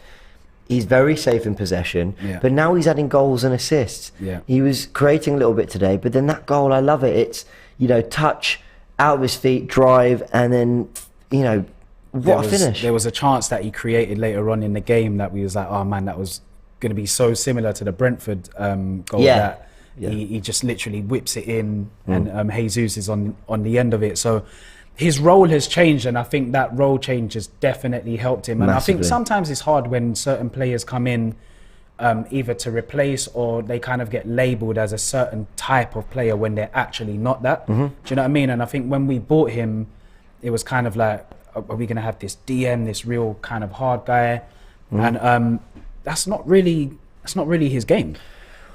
He's very safe in possession, but now he's adding goals and assists. Yeah. He was creating a little bit today, but then that goal, I love it. It's, you know, touch, out of his feet, drive, and then, you know, what a finish. There was a chance that he created later on in the game that we was like, oh man, that was going to be so similar to the Brentford goal that he just literally whips it in, and Jesus is on the end of it. So his role has changed, and I think that role change has definitely helped him. And Massively. I think sometimes it's hard when certain players come in either to replace, or they kind of get labelled as a certain type of player when they're actually not that. Do you know what I mean? And I think when we bought him, it was kind of like, are we going to have this DM, this real kind of hard guy? And that's not really his game.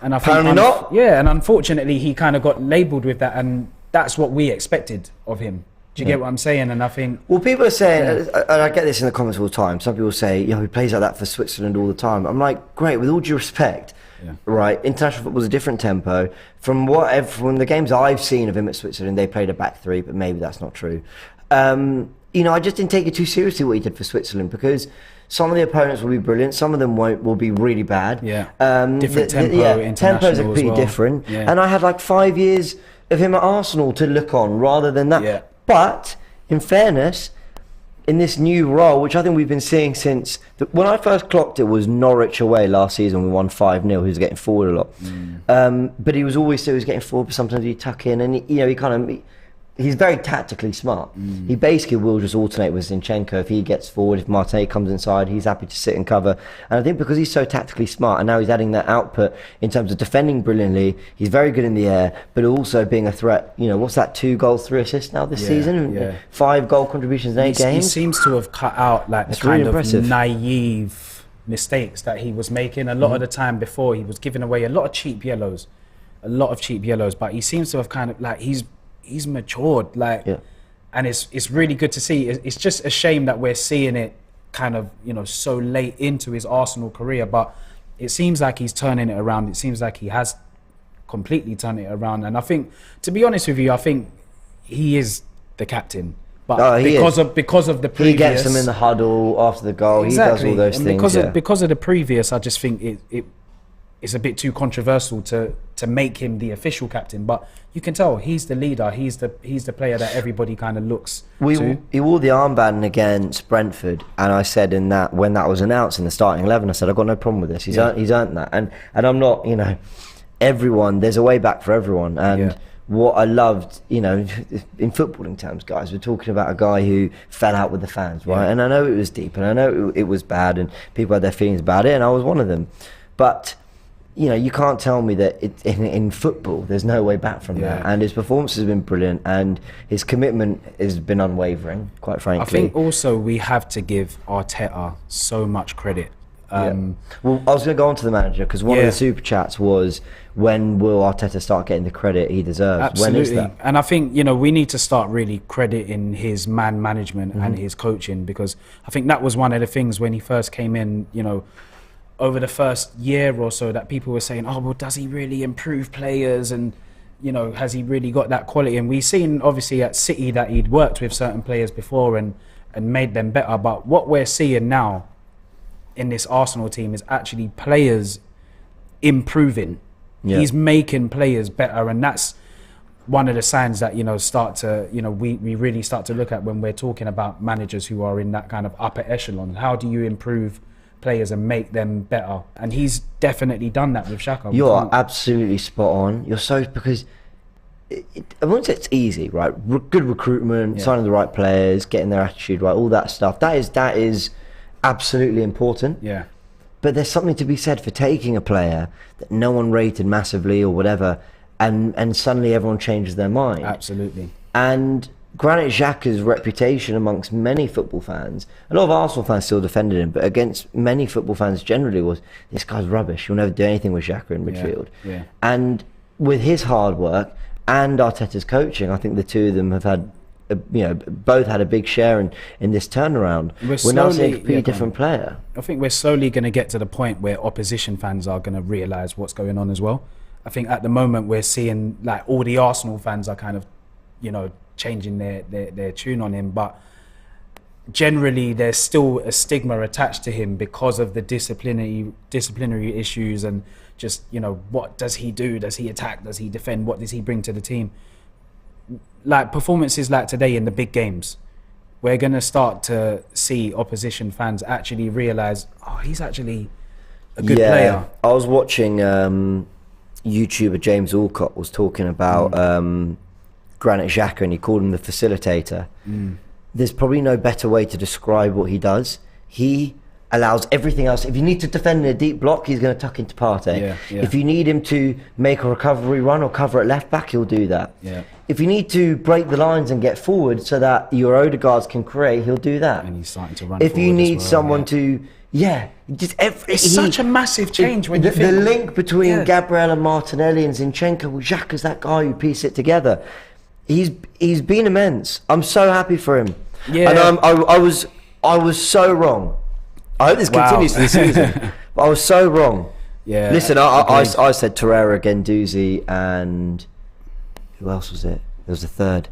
And I think Apparently not. Yeah, and unfortunately he kind of got labelled with that, and that's what we expected of him. Do you get what I'm saying? And I think... Well, people are saying, and I get this in the comments all the time, some people say, you know, he plays like that for Switzerland all the time. I'm like, great, with all due respect, right, international football's a different tempo. From the games I've seen of him at Switzerland, they played a back three, but maybe that's not true. You know, I just didn't take it too seriously what he did for Switzerland, because some of the opponents will be brilliant, some of them will be really bad. Different tempo, international tempos are completely different. And I had like 5 years of him at Arsenal to look on rather than that. But in fairness, in this new role, which I think we've been seeing since when I first clocked it, was Norwich away last season. We won 5-0. He was getting forward a lot, but he was always getting forward. But sometimes he'd tuck in, and he's very tactically smart. He basically will just alternate with Zinchenko. If he gets forward, if Marte comes inside, he's happy to sit and cover. And I think because he's so tactically smart, and now he's adding that output in terms of defending brilliantly, he's very good in the air, but also being a threat. You know, what's that, 2 goals, 3 assists now this season? 5 goal contributions in 8 games. He seems to have cut out like the kind of naive mistakes that he was making. A lot of the time before, he was giving away a lot of cheap yellows, but he seems to have kind of like, he's matured, and it's really good to see. It's just a shame that we're seeing it kind of, you know, so late into his Arsenal career, but it seems like he's turning it around. It seems like he has completely turned it around, and I think, to be honest with you, I think he is the captain. But because of the previous, he gets them in the huddle after the goal. Exactly. He does all those things. Because of the previous, I just think it's a bit too controversial to make him the official captain, but you can tell he's the leader. He's the player that everybody kind of looks to. He wore the armband against Brentford, and I said when that was announced in the starting 11, I said, I've got no problem with this. He's earned that, and I'm not, you know, everyone. There's a way back for everyone, and what I loved, you know, in footballing terms, guys, we're talking about a guy who fell out with the fans, right? And I know it was deep, and I know it was bad, and people had their feelings about it, and I was one of them, but. You know, you can't tell me that in football there's no way back from that. And his performance has been brilliant, and his commitment has been unwavering, quite frankly. I think also we have to give Arteta so much credit. Well, I was going to go on to the manager because one of the super chats was, when will Arteta start getting the credit he deserves? Absolutely. When is that? And I think, we need to start really crediting his man management and his coaching, because I think that was one of the things when he first came in, over the first year or so, that people were saying, oh, well, does he really improve players? And, has he really got that quality? And we've seen, obviously, at City that he'd worked with certain players before and made them better. But what we're seeing now in this Arsenal team is actually players improving. Yeah. He's making players better, and that's one of the signs that start to we really start to look at when we're talking about managers who are in that kind of upper echelon. How do you improve players and make them better? And he's definitely done that with Xhaka. You're absolutely spot on. Because I won't say it's easy, right? Good recruitment, signing the right players, getting their attitude right, all that stuff. That is absolutely important. Yeah. But there's something to be said for taking a player that no one rated massively or whatever, and suddenly everyone changes their mind. Absolutely. And Granit Xhaka's reputation amongst many football fans, a lot of Arsenal fans still defended him, but against many football fans generally was, this guy's rubbish, you'll never do anything with Xhaka in midfield. Yeah. And with his hard work and Arteta's coaching, I think the two of them have had both had a big share in this turnaround. We're now seeing a completely different player. I think we're slowly going to get to the point where opposition fans are going to realise what's going on as well. I think at the moment we're seeing like all the Arsenal fans are kind of, changing their tune on him, but generally there's still a stigma attached to him because of the disciplinary issues and just, what does he do? Does he attack? Does he defend? What does he bring to the team? Like performances like today in the big games, we're going to start to see opposition fans actually realise, oh, he's actually a good player. I was watching YouTuber James Alcott was talking about Granit Xhaka, and he called him the facilitator. There's probably no better way to describe what he does. He allows everything else. If you need to defend in a deep block, he's going to tuck into Partey. If you need him to make a recovery run or cover at left back, he'll do that. If you need to break the lines and get forward so that your Odegaards can create, he'll do that. And he's starting to run if you need someone it's such a massive change when you think... The link between Gabriel and Martinelli and Zinchenko, well, Xhaka's that guy who piece it together. He's been immense. I'm so happy for him. And I was so wrong. I hope this continues for the season. But I was so wrong. Listen, I said Torreira, Guendouzi, and who else was it? There was a third.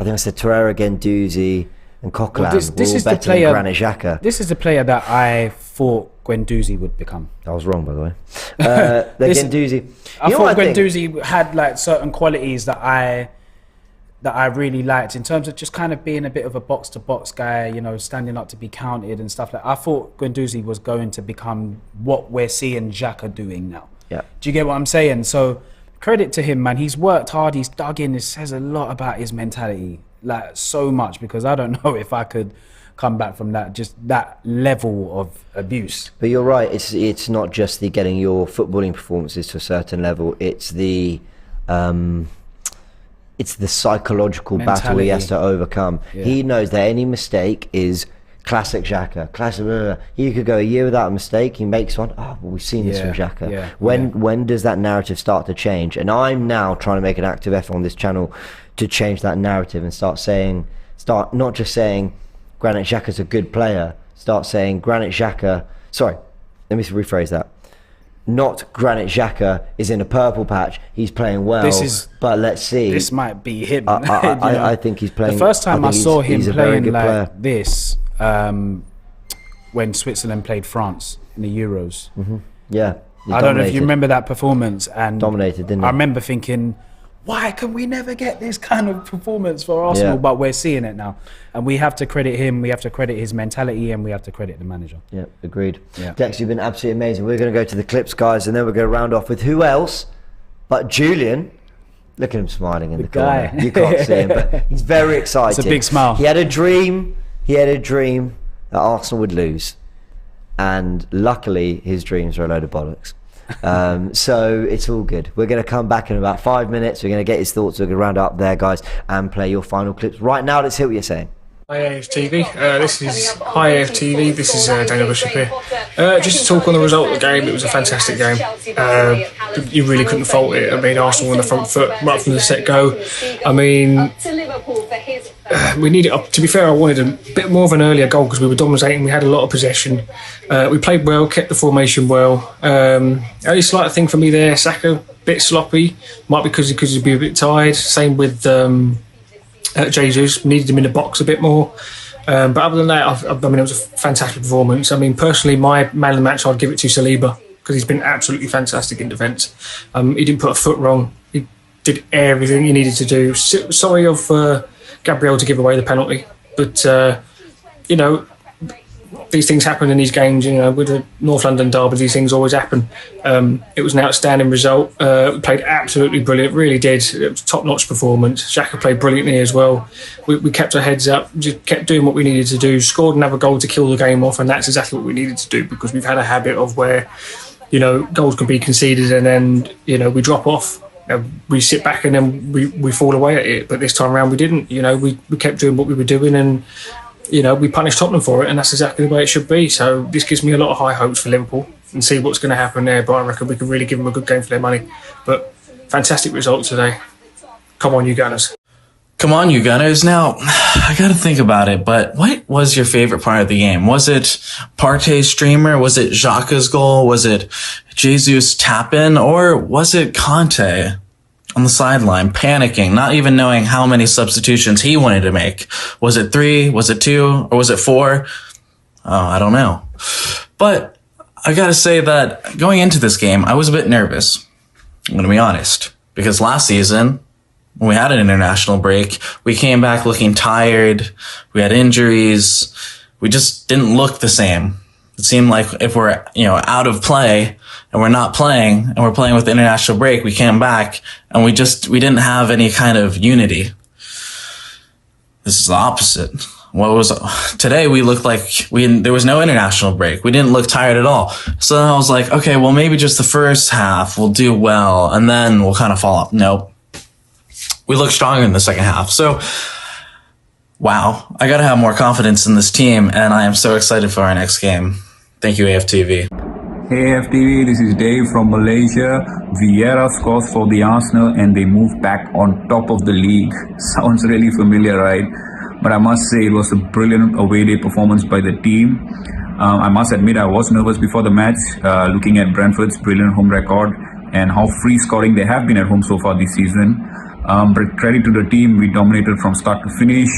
I think I said Torreira, Guendouzi, and Coquelin were all better than Granit Xhaka. This is the player that I thought Guendouzi would become. I was wrong, by the way. Guendouzi. I thought Guendouzi had like certain qualities that I really liked in terms of just kind of being a bit of a box-to-box guy, standing up to be counted and stuff like that. I thought Guendouzi was going to become what we're seeing Xhaka doing now. Yeah. Do you get what I'm saying? So credit to him, man. He's worked hard. He's dug in. It says a lot about his mentality, like so much, because I don't know if I could come back from that level of abuse. But you're right. It's not just the getting your footballing performances to a certain level. It's the psychological battle he has to overcome. He knows that any mistake is classic Xhaka. Classic. Blah, blah, blah. He could go a year without a mistake. He makes one. Oh, well, we've seen this from Xhaka. When does that narrative start to change? And I'm now trying to make an active effort on this channel to change that narrative and start not just saying Granit Xhaka's a good player. Start saying Granit Xhaka. Sorry, let me rephrase that. Not Granit Xhaka is in a purple patch. He's playing well. But let's see. This might be him. I think he's playing. The first time I saw him playing like this, when Switzerland played France in the Euros. Yeah. I don't know if you remember that performance. And dominated, didn't he? I remember thinking, why can we never get this kind of performance for Arsenal? But we're seeing it now. And we have to credit him, we have to credit his mentality, and we have to credit the manager. Yeah, agreed. Dex, you've been absolutely amazing. We're going to go to the clips, guys, and then we're going to round off with who else but Julian. Look at him smiling in the corner. You can't see him, but he's very excited. It's a big smile. He had a dream that Arsenal would lose. And luckily, his dreams are a load of bollocks. So it's all good. We're going to come back in about 5 minutes. We're going to get his thoughts. We're going to round up there, guys, and play your final clips. Right now, let's hear what you're saying. Hi AFTV, This is Daniel Bishop here. Just to talk on the result of the game, it was a fantastic game. You really couldn't fault it. I mean, Arsenal on the front foot right from the set go. I mean, we needed, to be fair, I wanted a bit more of an earlier goal because we were dominating. We had a lot of possession. We played well, kept the formation well. Only slight thing for me there, Xhaka, a bit sloppy. Might be because he'd be a bit tired. Same with Jesus, needed him in the box a bit more. But other than that, I mean, it was a fantastic performance. I mean, personally, my man of the match, I'd give it to Saliba because he's been absolutely fantastic in defence. He didn't put a foot wrong. He did everything he needed to do. Sorry of Gabriel to give away the penalty, but you know, these things happen in these games. You know, with the North London derby, these things always happen. It was an outstanding result. We played absolutely brilliant, really did. It was a top-notch performance. Xhaka played brilliantly as well. We kept our heads up, just kept doing what we needed to do, scored another goal to kill the game off, and that's exactly what we needed to do because we've had a habit of where, you know, goals can be conceded and then, you know, we drop off. We sit back and then we fall away at it. But this time around we didn't. You know, we kept doing what we were doing and, you know, we punished Tottenham for it, and that's exactly the way it should be. So this gives me a lot of high hopes for Liverpool and see what's going to happen there. But I reckon we can really give them a good game for their money. But fantastic result today. Come on, you Gunners. Come on, you Gunners. Now, I got to think about it, but what was your favorite part of the game? Was it Partey's streamer? Was it Xhaka's goal? Was it Jesus tap-in? Or was it Conte on the sideline, panicking, not even knowing how many substitutions he wanted to make? Was it 3? Was it 2? Or was it 4? Oh, I don't know. But I gotta say that going into this game, I was a bit nervous. I'm gonna be honest. Because last season, when we had an international break, we came back looking tired. We had injuries. We just didn't look the same. It seemed like if we're, you know, out of play and we're not playing and we're playing with the international break, we came back and we didn't have any kind of unity. This is the opposite. Today we looked like there was no international break. We didn't look tired at all. So I was like, okay, well maybe just the first half we'll do well and then we'll kind of fall off. Nope. We look stronger in the second half. So wow, I got to have more confidence in this team, and I am so excited for our next game. Thank you, AFTV. Hey AFTV, this is Dave from Malaysia. Vieira scores for the Arsenal and they move back on top of the league. Sounds really familiar, right? But I must say it was a brilliant away day performance by the team. I must admit I was nervous before the match, looking at Brentford's brilliant home record and how free scoring they have been at home so far this season. But credit to the team, we dominated from start to finish.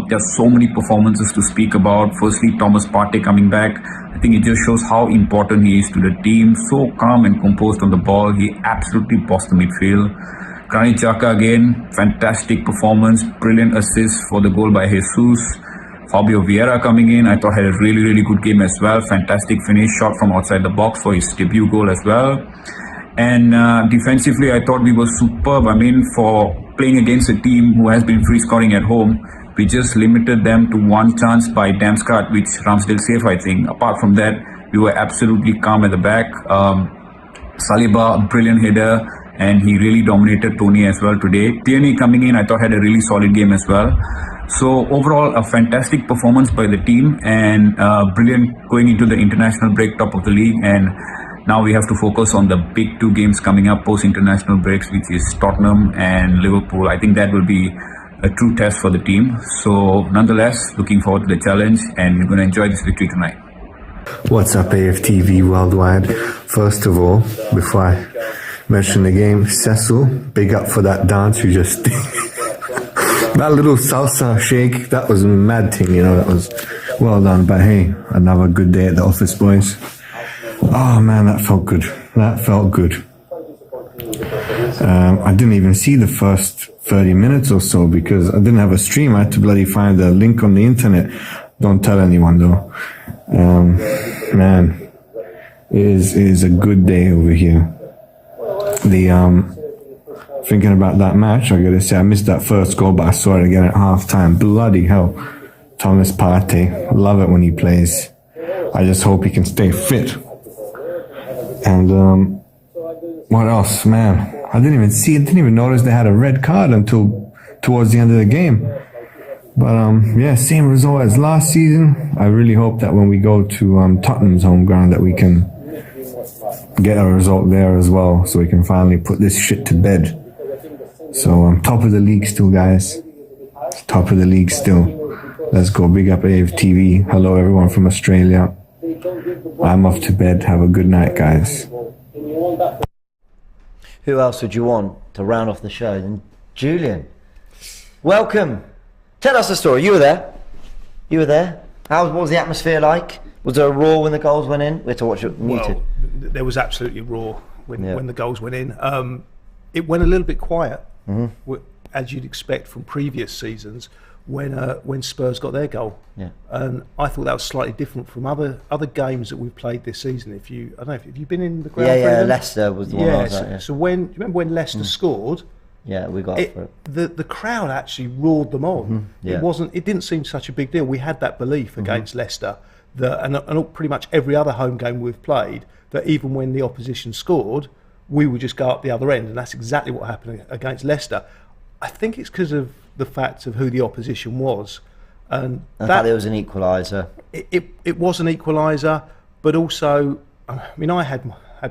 There's so many performances to speak about. Firstly, Thomas Partey coming back. I think it just shows how important he is to the team. So calm and composed on the ball. He absolutely bossed the midfield. Granit Xhaka again, fantastic performance. Brilliant assist for the goal by Jesus. Fabio Vieira coming in, I thought had a really, really good game as well. Fantastic finish, shot from outside the box for his debut goal as well. And defensively, I thought we were superb. I mean, for playing against a team who has been free scoring at home, we just limited them to one chance by Damsgaard, which Ramsdale saved, I think. Apart from that, we were absolutely calm at the back. Saliba, a brilliant header, and he really dominated Tony as well today. Tierney coming in, I thought had a really solid game as well. So overall, a fantastic performance by the team and brilliant going into the international break, top of the league. And now we have to focus on the big 2 games coming up post-international breaks, which is Tottenham and Liverpool. I think that will be a true test for the team. So nonetheless, looking forward to the challenge and we're going to enjoy this victory tonight. What's up, AFTV Worldwide? First of all, before I mention the game, Cecil, big up for that dance you just did. That little salsa shake, that was a mad thing, you know, that was well done. But hey, another good day at the office, boys. Oh man, that felt good. That felt good. I didn't even see the first 30 minutes or so because I didn't have a stream. I had to bloody find a link on the internet. Don't tell anyone though. Man, it is a good day over here. Thinking about that match, I gotta say I missed that first goal, but I saw it again at half time. Bloody hell. Thomas Partey, love it when he plays. I just hope he can stay fit. And what else, man? I didn't even notice they had a red card until towards the end of the game. But yeah, same result as last season. I really hope that when we go to Tottenham's home ground that we can get a result there as well, so we can finally put this shit to bed. So top of the league still, guys. Top of the league still. Let's go. Big up AFTV. Hello everyone from Australia. I'm off to bed. Have a good night, guys. Who else would you want to round off the show than Julian? Welcome. Tell us the story. You were there. You were there. What was the atmosphere like? Was there a roar when the goals went in? We had to watch it muted. Well, there was absolutely a roar when the goals went in. It went a little bit quiet, as you'd expect from previous seasons when Spurs got their goal. Yeah. And I thought that was slightly different from other games that we've played this season. I don't know if you've been in the ground. Yeah, Leicester was the one I was at. Yeah. So do you remember when Leicester scored? Yeah, we got for it. The crowd actually roared them on. Yeah. It didn't seem such a big deal. We had that belief against Leicester that, and pretty much every other home game we've played, that even when the opposition scored, we would just go up the other end, and that's exactly what happened against Leicester. I think it's because of the fact of who the opposition was, and that there was an equaliser. It was an equaliser, but also, I mean, I had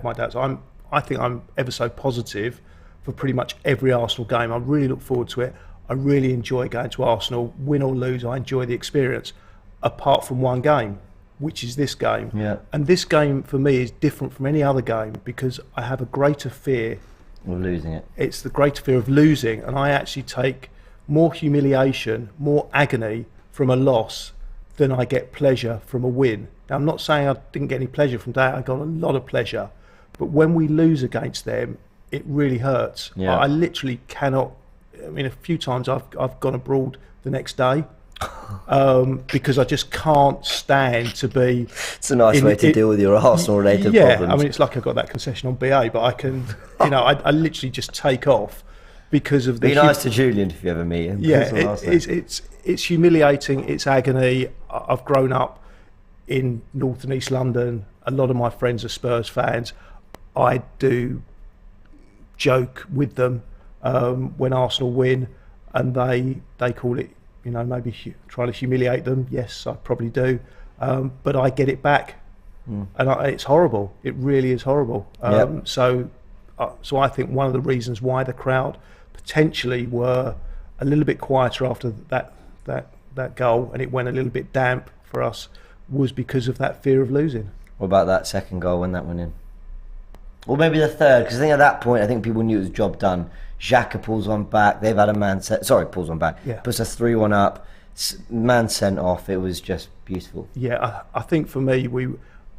my doubts. I think I'm ever so positive for pretty much every Arsenal game. I really look forward to it. I really enjoy going to Arsenal, win or lose. I enjoy the experience, apart from one game, which is this game. Yeah. And this game for me is different from any other game because I have a greater fear of losing it. It's the greater fear of losing, and I actually take more humiliation, more agony from a loss than I get pleasure from a win. Now, I'm not saying I didn't get any pleasure from that. I got a lot of pleasure, but when we lose against them, it really hurts. Yeah. I literally cannot. I mean, a few times I've gone abroad the next day because I just can't stand to be. It's a nice way to deal with your Arsenal-related problems. I mean, it's like I've got that concession on BA, but I can, I literally just take off because of the. Be nice to Julian if you ever meet him. Yeah, it's humiliating. It's agony. I've grown up in North and East London. A lot of my friends are Spurs fans. I do joke with them when Arsenal win, and they call it, maybe trying to humiliate them. Yes, I probably do, but I get it back, and it's horrible. It really is horrible. So I think one of the reasons why the crowd potentially were a little bit quieter after that goal, and it went a little bit damp for us, was because of that fear of losing. What about that second goal when that went in? Or maybe the third, because I think at that point, I think people knew it was job done. Xhaka pulls one back. They've had a man pulls one back. Yeah. Puts us 3-1 up. Man sent off. It was just beautiful. Yeah, I think for me, we were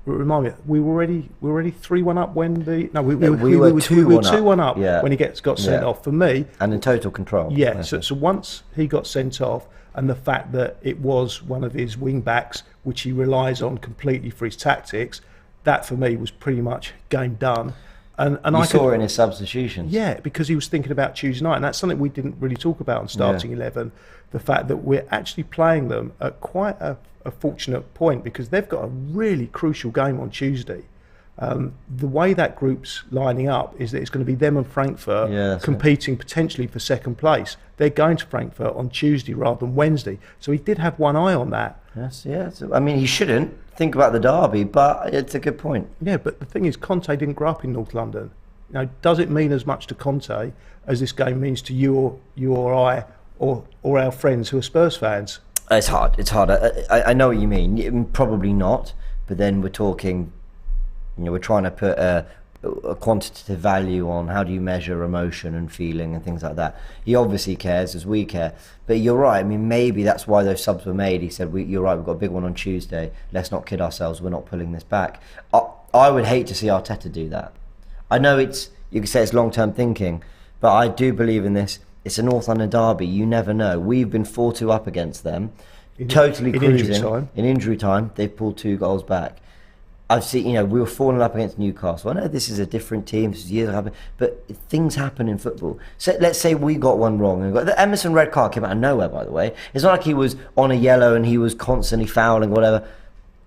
already 3-1 up when we were 2-1 up when he got sent off. For me, and in total control. Yeah. So once he got sent off, and the fact that it was one of his wing backs, which he relies on completely for his tactics, that for me was pretty much game done. And I saw it in his substitutions. Yeah, because he was thinking about Tuesday night, and that's something we didn't really talk about in starting 11. The fact that we're actually playing them at quite a fortunate point, because they've got a really crucial game on Tuesday. The way that group's lining up is that it's going to be them and Frankfurt competing potentially for second place. They're going to Frankfurt on Tuesday rather than Wednesday. So he did have one eye on that. Yes. I mean, he shouldn't think about the derby, but it's a good point. Yeah, but the thing is, Conte didn't grow up in North London. Does it mean as much to Conte as this game means to you or I or our friends who are Spurs fans? It's hard. I know what you mean. Probably not. But then we're talking, we're trying to put a quantitative value on how do you measure emotion and feeling and things like that. He obviously cares as we care, but you're right. I mean, maybe that's why those subs were made. He said, you're right, we've got a big one on Tuesday. Let's not kid ourselves. We're not pulling this back. I would hate to see Arteta do that. I know you can say it's long-term thinking, but I do believe in this. It's a North London derby. You never know. We've been 4-2 up against them, totally cruising. In injury time, they've pulled 2 goals back. I've seen, we were falling up against Newcastle. I know this is a different team, this is years ago, but things happen in football. So let's say we got one wrong. The Emerson red card came out of nowhere, by the way. It's not like he was on a yellow and he was constantly fouling, whatever.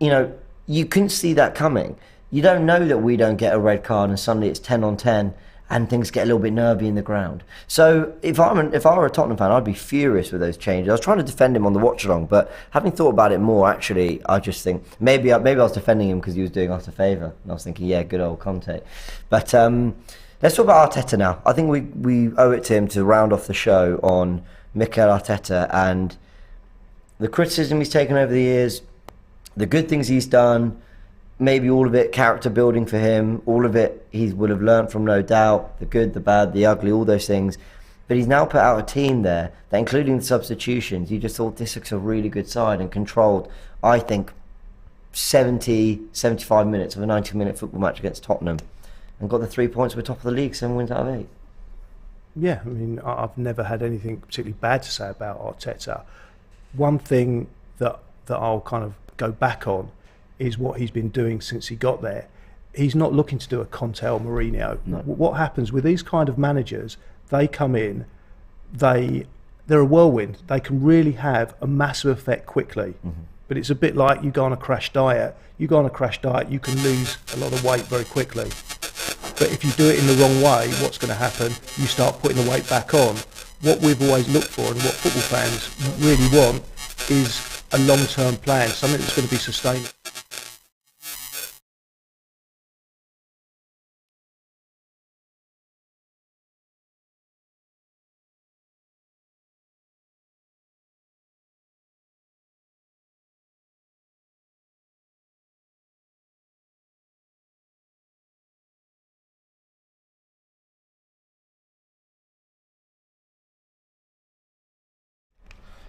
You couldn't see that coming. You don't know that we don't get a red card and suddenly it's 10 on 10 and things get a little bit nervy in the ground. So if I were a Tottenham fan, I'd be furious with those changes. I was trying to defend him on the watch along, but having thought about it more, actually, I just think maybe I was defending him because he was doing us a favour, and I was thinking, yeah, good old Conte. But let's talk about Arteta now. I think we owe it to him to round off the show on Mikel Arteta and the criticism he's taken over the years, the good things he's done. Maybe all of it character building for him, all of it he would have learned from, no doubt, the good, the bad, the ugly, all those things. But he's now put out a team there that, including the substitutions, you just thought this looks a really good side and controlled, I think, 75 minutes of a 90-minute football match against Tottenham and got the 3 points. We're top of the league, 7 wins out of 8. Yeah, I mean, I've never had anything particularly bad to say about Arteta. One thing that I'll kind of go back on is what he's been doing since he got there. He's not looking to do a Conte or Mourinho. No. What happens with these kind of managers, they come in, they're a whirlwind. They can really have a massive effect quickly. Mm-hmm. But it's a bit like you go on a crash diet. You go on a crash diet, you can lose a lot of weight very quickly. But if you do it in the wrong way, what's going to happen? You start putting the weight back on. What we've always looked for and what football fans really want is a long-term plan, something that's going to be sustainable.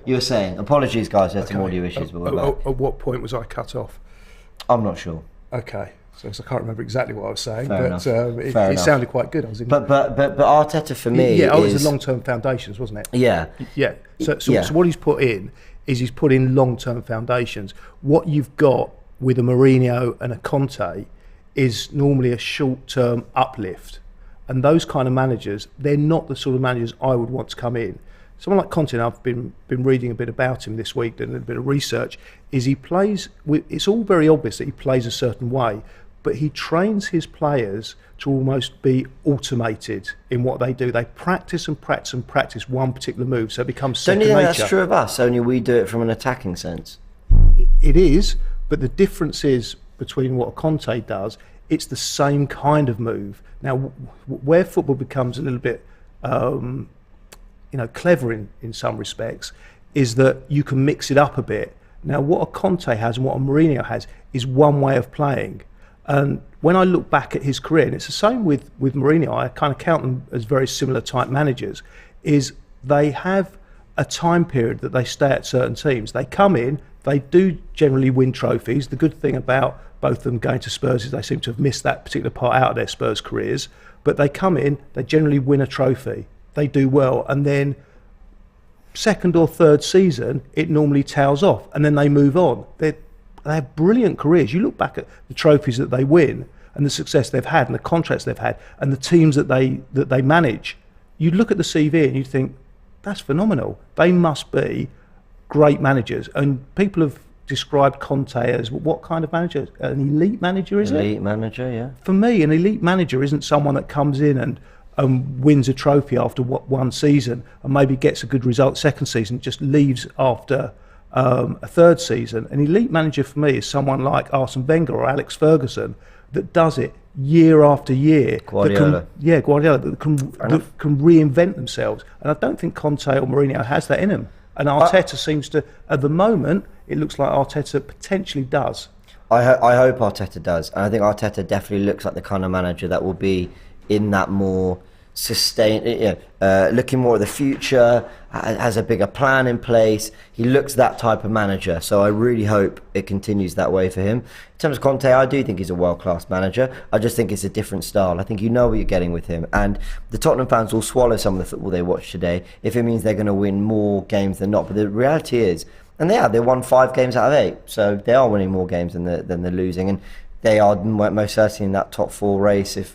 You were saying, apologies guys, we had some audio issues, but we're back. At what point was I cut off? I'm not sure. Okay, so I can't remember exactly what I was saying, Fair but enough. it sounded quite good. But Arteta for me, it was the long-term foundations, wasn't it? Yeah. Yeah. So what he's put in is he's put in long-term foundations. What you've got with a Mourinho and a Conte is normally a short-term uplift, and those kind of managers, they're not the sort of managers I would want to come in. Someone like Conte, and I've been reading a bit about him this week, doing a little bit of research, is he plays, it's all very obvious that he plays a certain way, but he trains his players to almost be automated in what they do. They practice and practice and practice one particular move, so it becomes second nature. That's true of us, only we do it from an attacking sense. It is, but the difference is between what Conte does, it's the same kind of move. Now, where football becomes a little bit clever in some respects, is that you can mix it up a bit. Now, what a Conte has and what a Mourinho has is one way of playing. And when I look back at his career, and it's the same with Mourinho, I kind of count them as very similar type managers, is they have a time period that they stay at certain teams. They come in, they do generally win trophies. The good thing about both of them going to Spurs is they seem to have missed that particular part out of their Spurs careers. But they come in, they generally win a trophy. They do well, and then second or third season it normally tails off, and then they move on. They have brilliant careers. You look back at the trophies that they win and the success they've had and the contracts they've had and the teams that they manage. You'd look at the CV and you'd think, that's phenomenal. They must be great managers. And people have described Conte as what kind of manager? An elite manager, is it? Elite manager, yeah. For me, an elite manager isn't someone that comes in and wins a trophy after one season and maybe gets a good result second season, just leaves after a third season. An elite manager for me is someone like Arsene Wenger or Alex Ferguson that does it year after year. Guardiola. Guardiola, that can reinvent themselves. And I don't think Conte or Mourinho has that in him. And Arteta seems to, at the moment, it looks like Arteta potentially does. I hope Arteta does. And I think Arteta definitely looks like the kind of manager that will be in that more looking more at the future, has a bigger plan in place. He looks that type of manager, so I really hope it continues that way for him. In terms of Conte, I do think he's a world-class manager. I just think it's a different style. I think you know what you're getting with him, and the Tottenham fans will swallow some of the football they watch today if it means they're going to win more games than not. But the reality is, and they won 5 games out of 8, so they are winning more games than they're losing, and they are most certainly in that top 4 race. I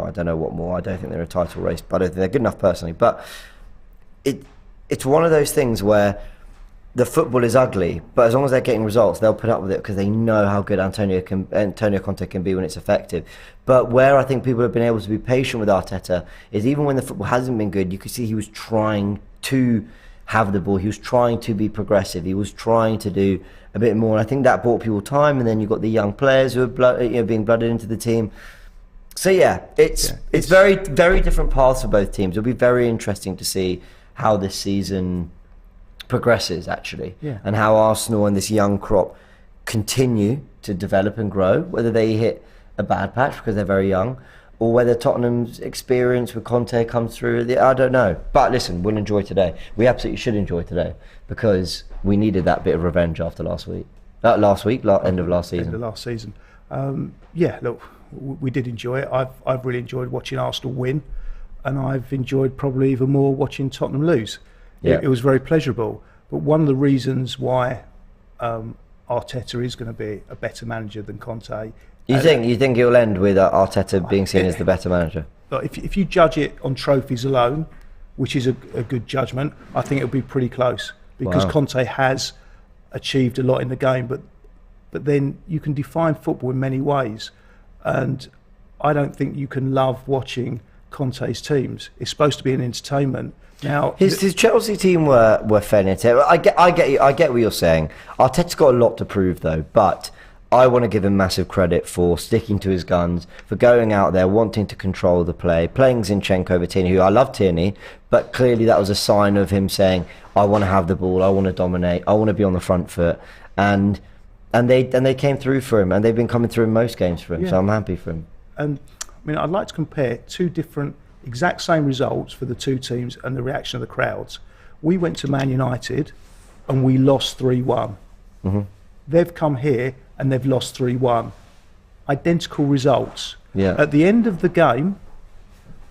don't know what more. I don't think they're a title race, but I don't think they're good enough personally. But it's one of those things where the football is ugly, but as long as they're getting results, they'll put up with it because they know how good Antonio Conte can be when it's effective. But where I think people have been able to be patient with Arteta is even when the football hasn't been good, you could see he was trying to have the ball. He was trying to be progressive. He was trying to do a bit more. And I think that bought people time. And then you've got the young players who are being blooded into the team. So yeah, it's very, very different paths for both teams. It'll be very interesting to see how this season progresses, actually, and how Arsenal and this young crop continue to develop and grow, whether they hit a bad patch because they're very young, or whether Tottenham's experience with Conte comes through. I don't know. But listen, we'll enjoy today. We absolutely should enjoy today because we needed that bit of revenge after last week. End of last season. End of last season. Look, we did enjoy it. I've really enjoyed watching Arsenal win, and I've enjoyed probably even more watching Tottenham lose. It was very pleasurable. But one of the reasons why Arteta is going to be a better manager than Conte. You think he'll end with Arteta being seen as the better manager? If you judge it on trophies alone, which is a good judgment, I think it'll be pretty close because Conte has achieved a lot in the game. But then you can define football in many ways, and I don't think you can love watching Conte's teams. It's supposed to be an entertainment. Now, his Chelsea team were fairly entertaining. I get what you're saying. Arteta's got a lot to prove though, but I want to give him massive credit for sticking to his guns, for going out there, wanting to control the play, playing Zinchenko over Tierney, who I love Tierney, but clearly that was a sign of him saying, I want to have the ball, I want to dominate, I want to be on the front foot, and they came through for him, and they've been coming through in most games for him, so I'm happy for him. And I mean, I'd like to compare two different exact same results for the two teams and the reaction of the crowds. We went to Man United and we lost 3-1. Mm-hmm. They've come here and they've lost 3-1. Identical results. Yeah. At the end of the game,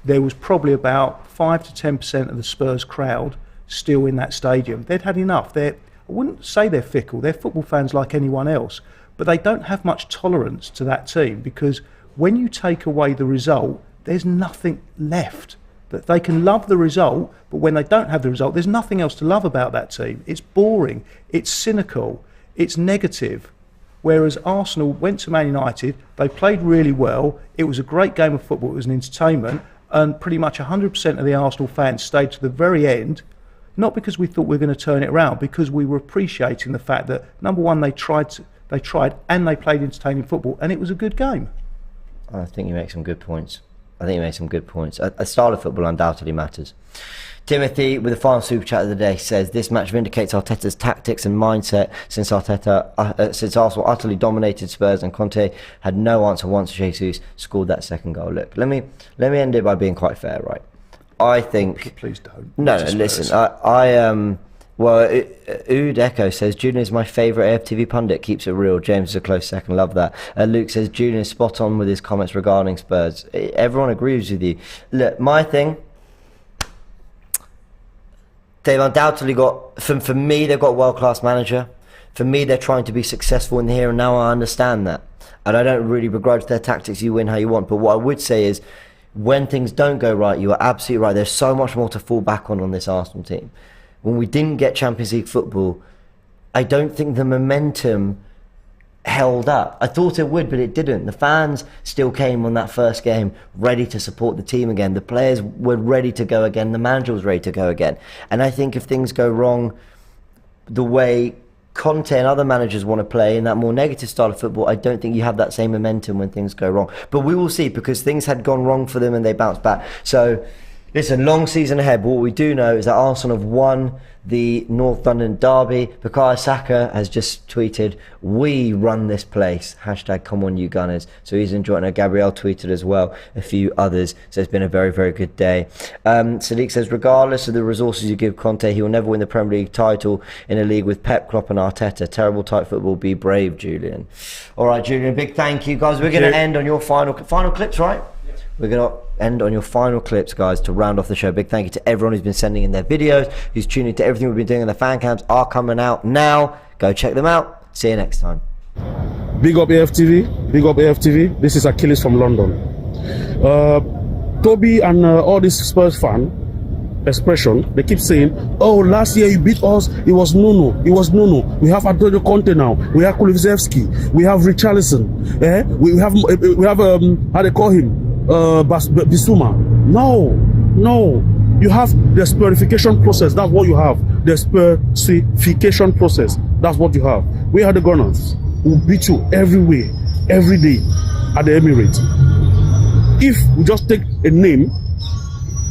there was probably about 5 to 10% of the Spurs crowd still in that stadium. They'd had enough. I wouldn't say they're fickle. They're football fans like anyone else, but they don't have much tolerance to that team because when you take away the result, there's nothing left. That they can love the result, but when they don't have the result, there's nothing else to love about that team. It's boring, it's cynical, it's negative. Whereas Arsenal went to Man United, they played really well, it was a great game of football, it was an entertainment, and pretty much 100% of the Arsenal fans stayed to the very end, not because we thought we were going to turn it around, because we were appreciating the fact that, number one, they tried and they played entertaining football, and it was a good game. I think you make some good points. A style of football undoubtedly matters. Timothy, with the final super chat of the day, says this match vindicates Arteta's tactics and mindset since Arsenal utterly dominated Spurs and Conte had no answer once Jesus scored that second goal. Look, let me end it by being quite fair, right? I think. Please don't. No, listen. Ood Echo says Julian is my favourite AFTV pundit, keeps it real. James is a close second, love that. Luke says Julian is spot on with his comments regarding Spurs. Everyone agrees with you. Look, my thing, they've undoubtedly got, for me, they've got a world-class manager. For me, they're trying to be successful in the here and now. I understand that. And I don't really begrudge their tactics. You win how you want. But what I would say is, when things don't go right, you are absolutely right. There's so much more to fall back on this Arsenal team. When we didn't get Champions League football, I don't think the momentum held up. I thought it would, but it didn't. The fans still came on that first game ready to support the team again. The players were ready to go again. The manager was ready to go again. And I think if things go wrong the way Conte and other managers want to play in that more negative style of football, I don't think you have that same momentum when things go wrong. But we will see, because things had gone wrong for them and they bounced back. So listen, long season ahead, but what we do know is that Arsenal have won the North London derby. Bukayo Saka has just tweeted, "We run this place." # come on you Gunners. So he's enjoying it. Gabriel tweeted as well, a few others. So it's been a very, very good day. Sadiq says, regardless of the resources you give Conte, he will never win the Premier League title in a league with Pep, Klopp and Arteta. Terrible tight football. Be brave, Julian. All right, Julian, big thank you, guys. We're going to end on your final clips, right? We're going to end on your final clips, guys, to round off the show. Big thank you to everyone who's been sending in their videos, who's tuning to everything we've been doing, and the fan cams are coming out now. Go check them out. See you next time. Big up AFTV. Big up AFTV. This is Achilles from London. Toby and all these Spurs fans, expression. They keep saying, "Oh, last year you beat us. It was no. It was no. We have Antonio Conte now. We have Kulusevski. We have Richarlison. We have how they call him, Bissouma. No. You have the spurification process. That's what you have. The spurification process. That's what you have. We are the Gunners. We'll beat you everywhere, every day at the Emirates. If we just take a name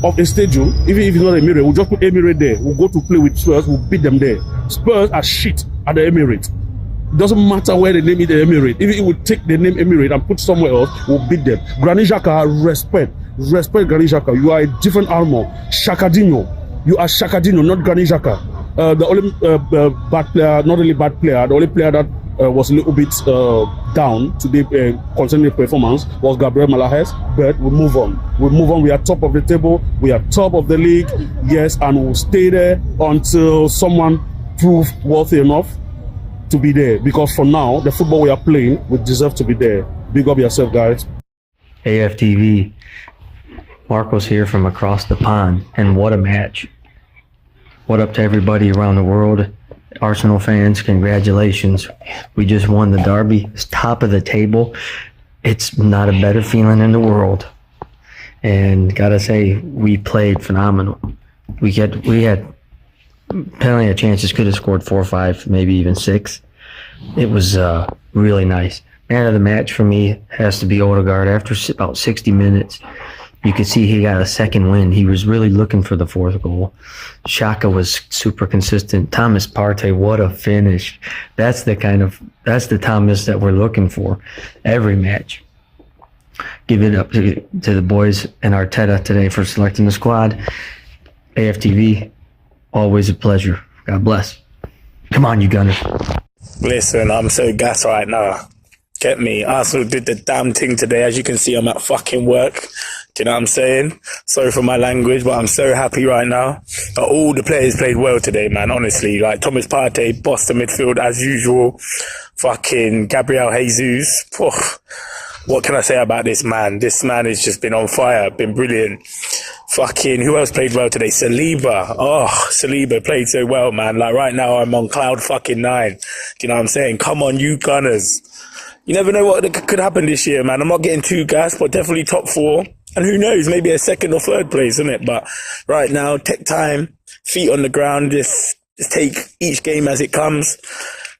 of a stadium, even if it's not Emirates, we'll just put Emirates there. We'll go to play with Spurs. We'll beat them there. Spurs are shit at the Emirates. It doesn't matter where they name it the Emirates. Even if we take the name Emirates and put somewhere else, we'll beat them. Granit Xhaka, respect Granit Xhaka. You are a different armor. Shakadinho. You are Shakadinho, not Granit Xhaka. The only bad player, not really bad player, the only player that was a little bit down today concerning the performance was Gabriel Magalhaes, but we move on. We are top of the table. We are top of the league. Yes, and we'll stay there until someone proves worthy enough to be there. Because for now, the football we are playing, we deserve to be there. Big up yourself, guys. AFTV. Marcos here from across the pond, and what a match. What up to everybody around the world. Arsenal fans, congratulations. We just won the derby. It's top of the table. It's not a better feeling in the world. And gotta say, we played phenomenal. We had plenty of chances, could have scored 4 or 5, maybe even 6. It was really nice. Man of the match for me has to be Odegaard. After about 60 minutes, you could see he got a second win. He was really looking for the 4th goal. Xhaka was super consistent. Thomas Partey, what a finish. That's the Thomas that we're looking for every match. Give it up to the boys and Arteta today for selecting the squad. AFTV, always a pleasure. God bless. Come on, you Gunners. Listen, I'm so gassed right now. Get me. Arsenal did the damn thing today. As you can see, I'm at fucking work. Do you know what I'm saying? Sorry for my language, but I'm so happy right now. All the players played well today, man, honestly. Like, Thomas Partey, bossed the midfield as usual. Fucking Gabriel Jesus. What can I say about this man? This man has just been on fire, been brilliant. Fucking, who else played well today? Saliba. Oh, Saliba played so well, man. Like, right now, I'm on cloud fucking 9. Do you know what I'm saying? Come on, you Gunners. You never know what could happen this year, man. I'm not getting too gassed, but definitely top 4. And who knows, maybe a 2nd or 3rd place, isn't it? But right now, take time, feet on the ground, just take each game as it comes.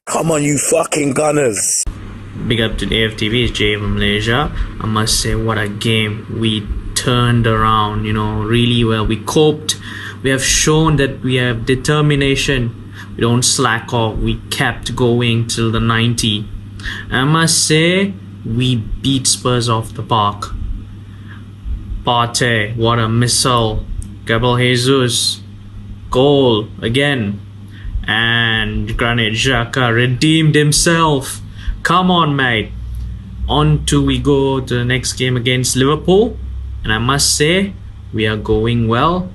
Come on, you fucking Gunners. Big up to the AFTV, it's Jay from Malaysia. I must say, what a game. We turned around, really well. We coped. We have shown that we have determination. We don't slack off. We kept going till the 90. I must say, we beat Spurs off the park. Partey, what a missile. Gabriel Jesus, goal again. And Granit Xhaka redeemed himself. Come on, mate. On to we go to the next game against Liverpool. And I must say, we are going well.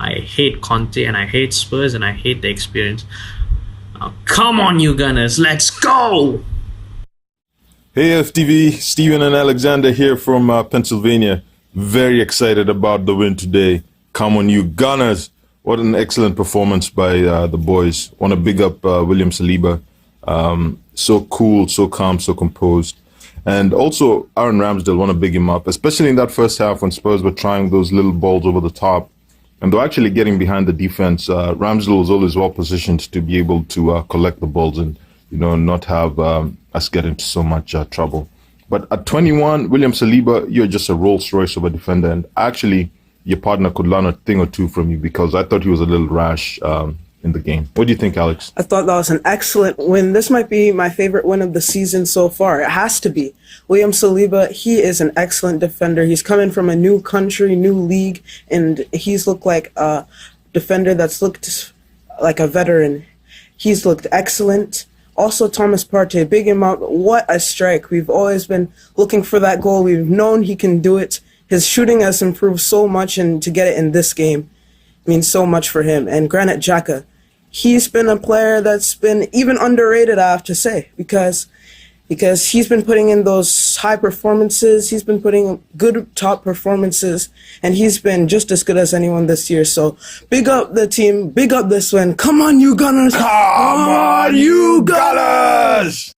I hate Conte and I hate Spurs and I hate the experience. Come on, you Gunners, let's go! Hey FTV, Steven and Alexander here from Pennsylvania. Very excited about the win today. Come on, you Gunners. What an excellent performance by the boys. Want to big up William Saliba. So cool, so calm, so composed. And also Aaron Ramsdale, want to big him up, especially in that first half when Spurs were trying those little balls over the top. And they're actually getting behind the defense. Ramsdale was always well positioned to be able to collect the balls and, not have us get into so much trouble. But at 21, William Saliba, you're just a Rolls Royce of a defender. And actually, your partner could learn a thing or two from you because I thought he was a little rash in the game. What do you think, Alex? I thought that was an excellent win. This might be my favorite win of the season so far. It has to be. William Saliba, he is an excellent defender. He's coming from a new country, new league, and he's looked like a defender that's looked like a veteran. He's looked excellent. Also, Thomas Partey, big him up. What a strike. We've always been looking for that goal. We've known he can do it. His shooting has improved so much, and to get it in this game means so much for him. And Granit Xhaka, he's been a player that's been even underrated, I have to say, because because he's been putting in those high performances. He's been putting good top performances, and he's been just as good as anyone this year. So big up the team, big up this win. Come on, you Gunners! Come on, you Gunners!